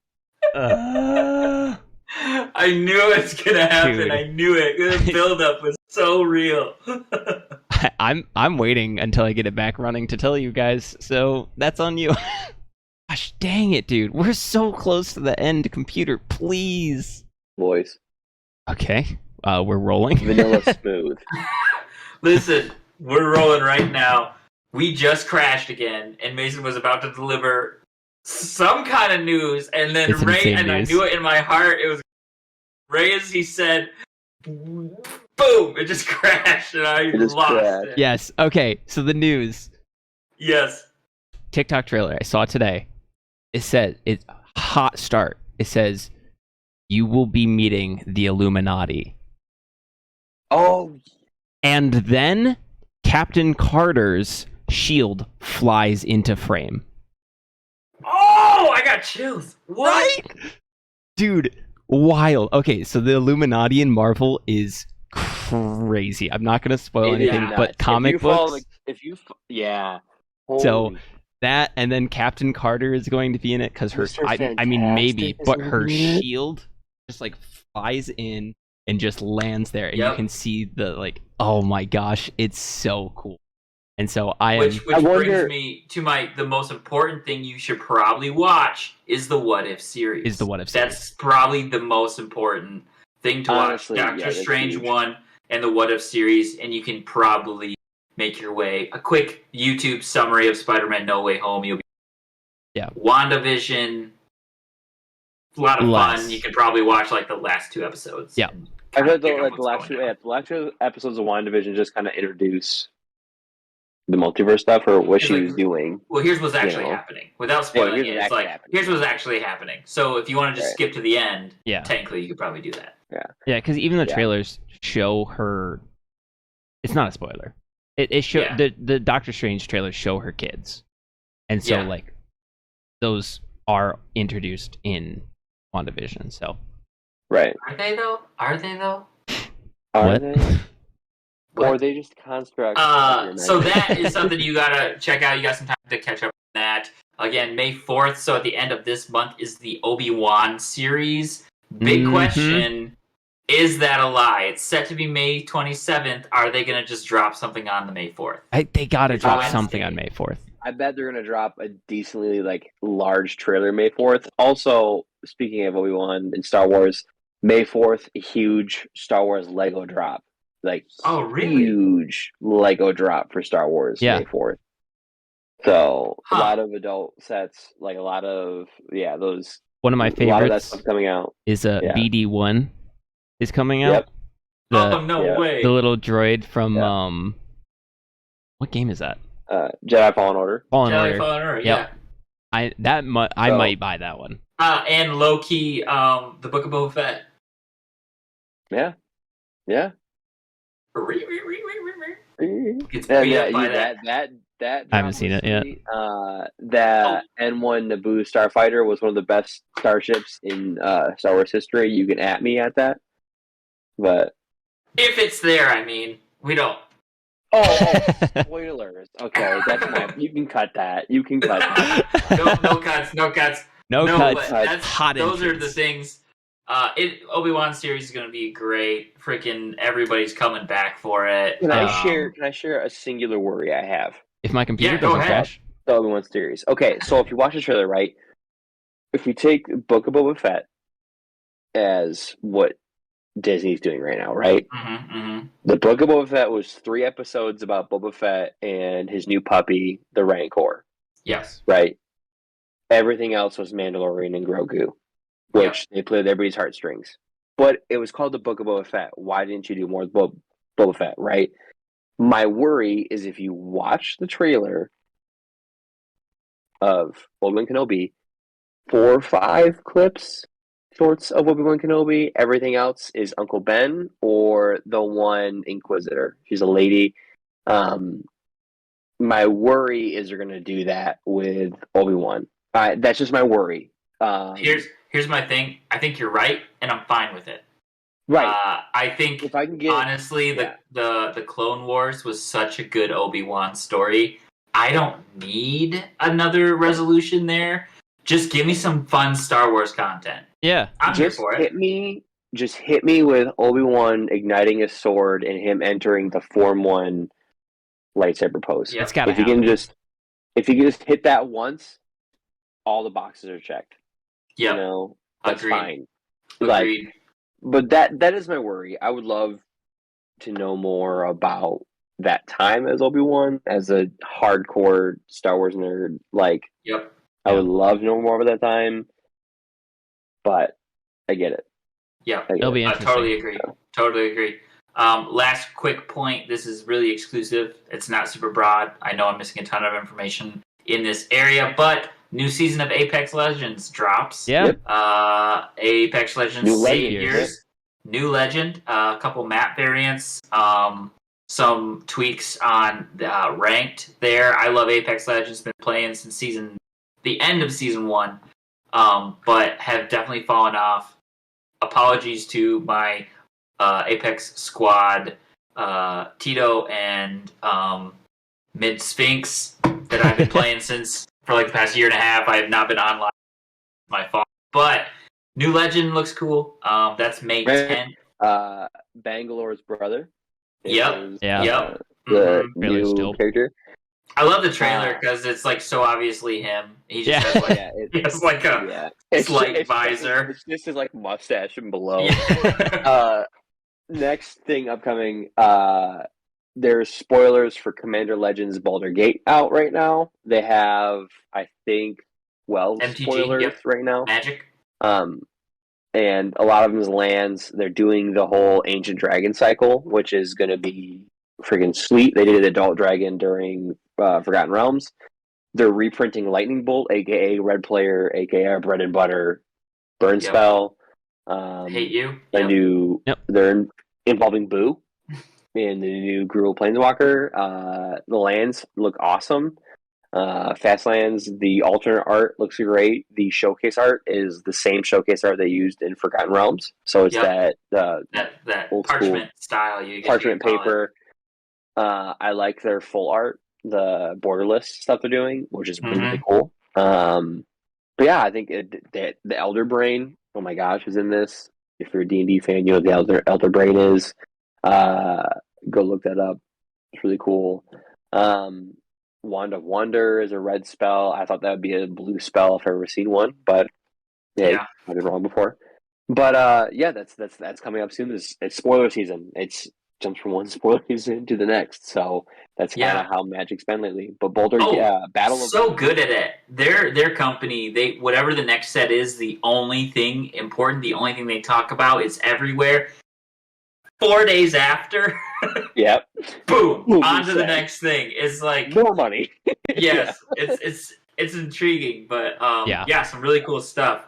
Uh, I knew it was gonna happen. Dude. I knew it. The build-up was so real. I'm waiting until I get it back running to tell you guys, so that's on you. Gosh dang it, dude. We're so close to the end, computer, please. Voice. Okay. We're rolling. Vanilla smooth. Listen, we're rolling right now. We just crashed again, and Mason was about to deliver some kind of news, and then It's Ray, insane and news. I knew it in my heart. It was Ray as he said, boom, it just crashed, and I just lost crashed. it. Yes. Okay. So the news. Yes. TikTok trailer I saw today. It says it's hot start. It says you will be meeting the Illuminati. Oh, And then Captain Carter's shield flies into frame. Oh, I got chills. What? Right? Dude, wild. Okay, so the Illuminati in Marvel is crazy. I'm not going to spoil it is anything, nuts. but comic books. Yeah. So Holy- that, and then Captain Carter is going to be in it because her, Mr. I mean, maybe, Fantastic is but gonna her be in it? shield just like flies in and just lands there, and you Yep. can see the like, oh my gosh, it's so cool. And so I am. Which I wonder- brings me to the most important thing you should probably watch is the What If series. Is the What If That's probably the most important thing to Honestly, watch. yeah, Doctor that's Strange huge. 1 and the What If series, and you can probably make your way. A quick YouTube summary of Spider-Man No Way Home. You'll be WandaVision. A lot of Less. fun. You could probably watch like the last 2 episodes. Yeah. and I kinda heard pick up the what's last going on. the last 2 episodes of WandaVision just kind of introduce the multiverse stuff or what It's she like- was doing. Well, here's what's actually You know. happening. Without spoiling here's it, what's it's actually like, happening. here's what's actually happening. So if you want to just Right. skip to the end, Yeah. technically you could probably do that. Yeah, because even the Yeah. trailers show her. It's not a spoiler. It show Yeah. the Doctor Strange trailers show her kids, and so Yeah. like those are introduced in WandaVision. So Right. Are they though? Are they though? Are What? they? Or What? are they just constructs? So that is something you gotta check out. You got some time to catch up on that. Again, May 4th, so at the end of this month is the Obi-Wan series. Big Mhm. question, is that a lie? It's set to be May 27th. Are they gonna just drop something on the May 4th? they gotta drop Wednesday. something on May 4th. I bet they're gonna drop a decently large trailer May 4th. Also, speaking of Obi-Wan and Star Wars, May 4th, a huge Star Wars Lego drop. Oh, really? Huge Lego drop for Star Wars Yeah. May 4th. So Huh. a lot of adult sets, like a lot of those. One of my A lot of that favorites stuff coming out. is Yeah. BD1 is coming out. Yep. The Oh, no yeah. way. the little droid from Yeah. what game is that? Jedi Fallen Order. Fallen Jedi Order. Fallen Order, Yep. I So- might buy that one. yeah. And low-key, the Book of Boba Fett. Yeah. Yeah. Gets Yeah, beat yeah, up by that I haven't seen it yet. That N1 Naboo Starfighter was one of the best starships in Star Wars history. You can at me at that, but If it's there, I mean. We don't. spoilers. Okay, that's my. You can cut that. You can cut that. No cuts, no cuts. No No, cuts. but that's, Hot those are the entrance. things. Obi-Wan series is going to be great. Freaking everybody's coming back for it. Can I Um, share? Can I share a singular worry I have? If my computer Yeah, go doesn't ahead. crash. The Obi-Wan series. Okay, so if you watch the trailer, right? If we take Book of Boba Fett as what Disney's doing right now, right? Mm-hmm. The Book of Boba Fett was 3 episodes about Boba Fett and his new puppy, the Rancor, Yes. right? Everything else was Mandalorian and Grogu, which they played everybody's heartstrings. But it was called the Book of Boba Fett. Why didn't you do more with Boba Fett, right? My worry is if you watch the trailer of Obi-Wan Kenobi, 4 or 5 clips, shorts of Obi-Wan Kenobi, everything else is Uncle Ben or the one Inquisitor. She's a lady. My worry is they're going to do that with Obi-Wan. That's just my worry. Here's my thing. I think you're right, and I'm fine with it. Right. I think If I can get honestly, the Clone Wars was such a good Obi-Wan story. I don't need another resolution there. Just give me some fun Star Wars content. Yeah. I'm here for it. Just hit me with Obi-Wan igniting his sword and him entering the Form 1 lightsaber pose. Yep. It's gotta If you can happen. just hit that once, all the boxes are checked. Yep. You know, that's Agreed. fine. Agreed. Like, but that is my worry. I would love to know more about that time as Obi-Wan, as a hardcore Star Wars nerd. Like, Yep. I would love to know more about that time, but I get it. Yep. It'll be I interesting. totally agree. Totally agree. Last quick point. This is really exclusive. It's not super broad. I know I'm missing a ton of information in this area, but new season of Apex Legends drops. Yeah. Apex Legends New Saviors. New legend. A couple map variants. Some tweaks on ranked there. I love Apex Legends. Been playing since the end of season 1, but have definitely fallen off. Apologies to my Apex squad, Tito and Mid Sphinx that I've been playing for like the past year and a half. I have not been online. My fault. But new legend looks cool. That's May 10th. Bangalore's brother. Yep. The Trailer's new dope. character. I love the trailer because it's like so obviously him. He just has like he has like a slight visor. This is like mustache and below. Yeah. Next thing upcoming, there's spoilers for Commander Legends Baldur's Gate out right now. They have, I think, 12 MTG, spoilers right now. Magic. And a lot of them is lands. They're doing the whole Ancient Dragon cycle, which is going to be friggin' sweet. They did Adult Dragon during Forgotten Realms. They're reprinting Lightning Bolt, aka Red Player, aka Bread and Butter, Burn Spell. Hate You. They're involving Boo in the new Gruul Planeswalker. The lands look awesome. Fastlands, the alternate art looks great. The showcase art is the same showcase art they used in Forgotten Realms. So it's that old parchment style. Parchment paper. I like their full art, the borderless stuff they're doing, which is really cool. But yeah, I think the Elder Brain, oh my gosh, is in this. If you're a D&D fan, you know what the Elder Brain is. Go look that up. It's really cool. Wand of Wonder is a red spell. I thought that would be a blue spell if I've ever seen one, but I've been wrong before. But that's coming up soon. It's spoiler season. It's jumps from one spoiler season to the next. So that's kind of how Magic's been lately. But Battle of so good at it. Their company, whatever the next set is, the only thing important, the only thing they talk about is everywhere. 4 days after, yep, boom, on to the next thing. It's like more money. Yes, it's intriguing, but some really cool stuff.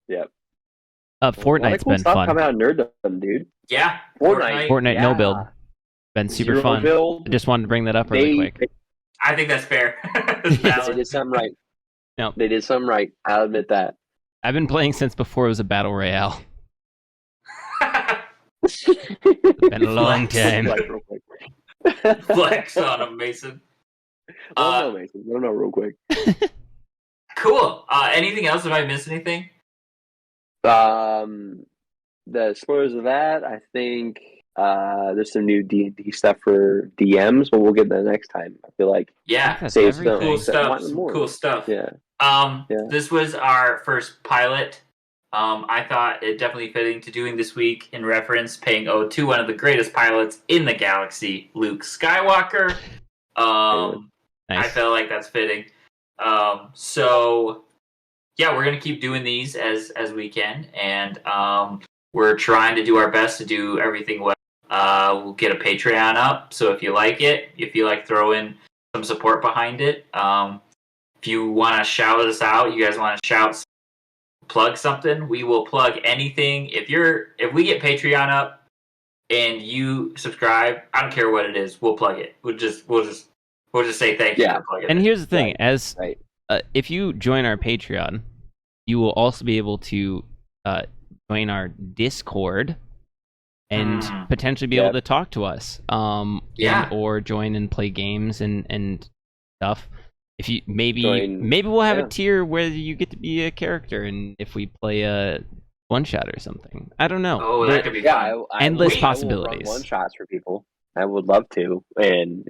Yep. Fortnite's been fun. Coming out of nerddom, dude. Yeah, Fortnite no build. Been super Zero fun. build. I just wanted to bring that up really quick. I think that's fair. They did something right. No, they did something right. I'll admit that. I've been playing since before it was a battle royale. Been a long time. Flex on him, Mason. Mason. I don't know, real quick. Cool. Anything else? Have I missed anything? The spoilers of that, I think there's some new D&D stuff for DMs, but we'll get that next time. I feel like save some cool stuff. Cool stuff. Yeah. This was our first pilot. I thought it definitely fitting to doing this week in reference, paying ode to one of the greatest pilots in the galaxy, Luke Skywalker. Nice. I felt like that's fitting. So yeah, we're gonna keep doing these as we can, and we're trying to do our best to do everything well. We'll get a Patreon up, so if you like it, if you like throwing some support behind it, if you want to shout us out, you guys want to plug something, we will plug anything. If we get Patreon up and you subscribe, I don't care what it is, we'll plug it. We'll just say thank you for plugging it. And here's the thing, if you join our Patreon, you will also be able to join our Discord, and potentially be able to talk to us. Or join and play games and stuff. If you maybe we'll have a tier where you get to be a character, and if we play a one shot or something, I don't know. Oh, that could be fun. Endless possibilities. One shots for people. I would love to, and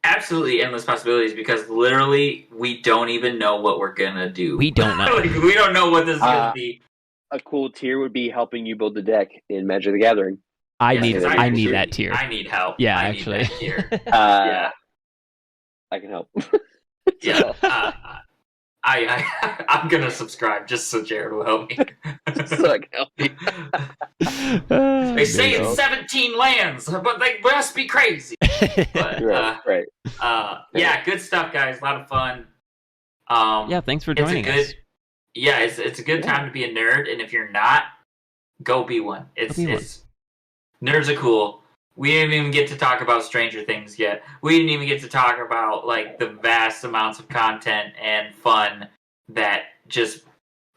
absolutely endless possibilities, because literally we don't even know what we're gonna do. We don't know. We don't know what this is gonna be. A cool tier would be helping you build the deck in Magic the Gathering. I need that tier. I need help. Yeah, I actually. need that tier. I can help. Yeah. I'm gonna subscribe just so Jerad will help me. So I can help you. They say it's 17 lands, but they must be crazy. But, right. Yeah, good stuff, guys. A lot of fun. Thanks for joining us. Yeah, it's a good time to be a nerd, and if you're not, go be one. Nerds are cool. We didn't even get to talk about Stranger Things yet. We didn't even get to talk about like the vast amounts of content and fun that just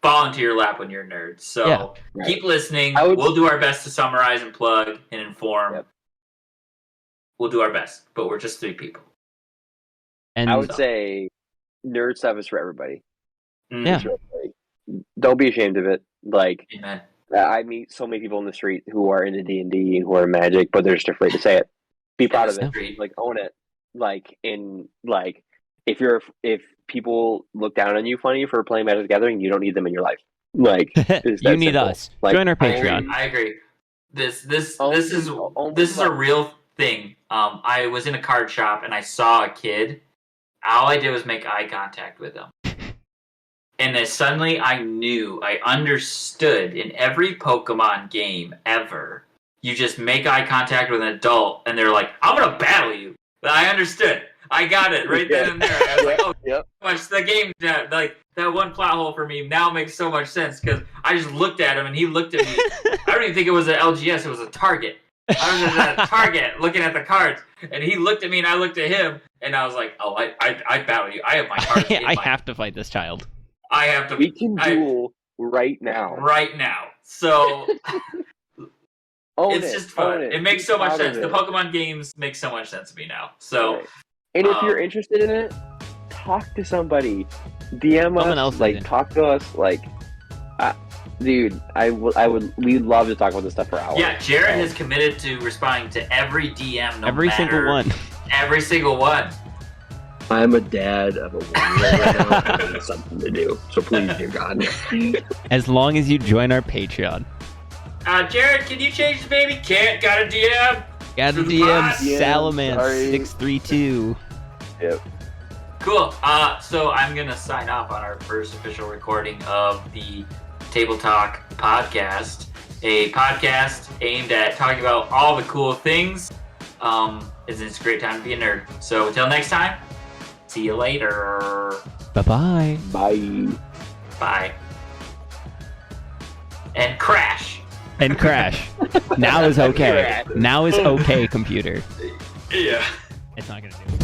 fall into your lap when you're a nerd. So keep listening. We'll do our best to summarize and plug and inform. Yep. We'll do our best, but we're just 3 people. And I would say nerd stuff is for everybody. Yeah. Don't be ashamed of it. Like, amen. I meet so many people in the street who are into D&D and who are Magic, but they're just afraid to say it. Be proud of it. Like, own it. Like, if people look down on you funny for playing Magic the Gathering, you don't need them in your life. Like, you need us. Like, join our Patreon. I agree. This is a real thing. I was in a card shop and I saw a kid. All I did was make eye contact with him. And then suddenly I understood in every Pokemon game ever, you just make eye contact with an adult and they're like, I'm going to battle you. But I understood. I got it right then and there. I was like, much the game, like that one plot hole for me now makes so much sense, because I just looked at him and he looked at me. I don't even think it was an LGS, it was a Target. I was at a Target looking at the cards, and he looked at me and I looked at him, and I was like, oh, I battle you. I have my cards. I have to fight this child. I have to. We can duel right now. Right now. So it's just fun. It makes so much sense. The Pokemon games make so much sense to me now. So, and if you're interested in it, talk to somebody. DM us. Like, talk to us. Like, dude, we'd love to talk about this stuff for hours. Yeah, Jerad has committed to responding to every DM. Every single one. Every single one. I'm a dad of a 1-year-old right now. I need something to do. So please, dear God. As long as you join our Patreon. Jerad, can you change the baby? Can't. Got a DM. Got a DM. Salamance632. Yep. Cool. So I'm gonna sign off on our first official recording of the Tabletalk podcast, a podcast aimed at talking about all the cool things. It's a great time to be a nerd. So until next time. See you later. Bye-bye. Bye. Bye. And crash. And crash. Now is okay. Now is okay, computer. Yeah. It's not gonna do it.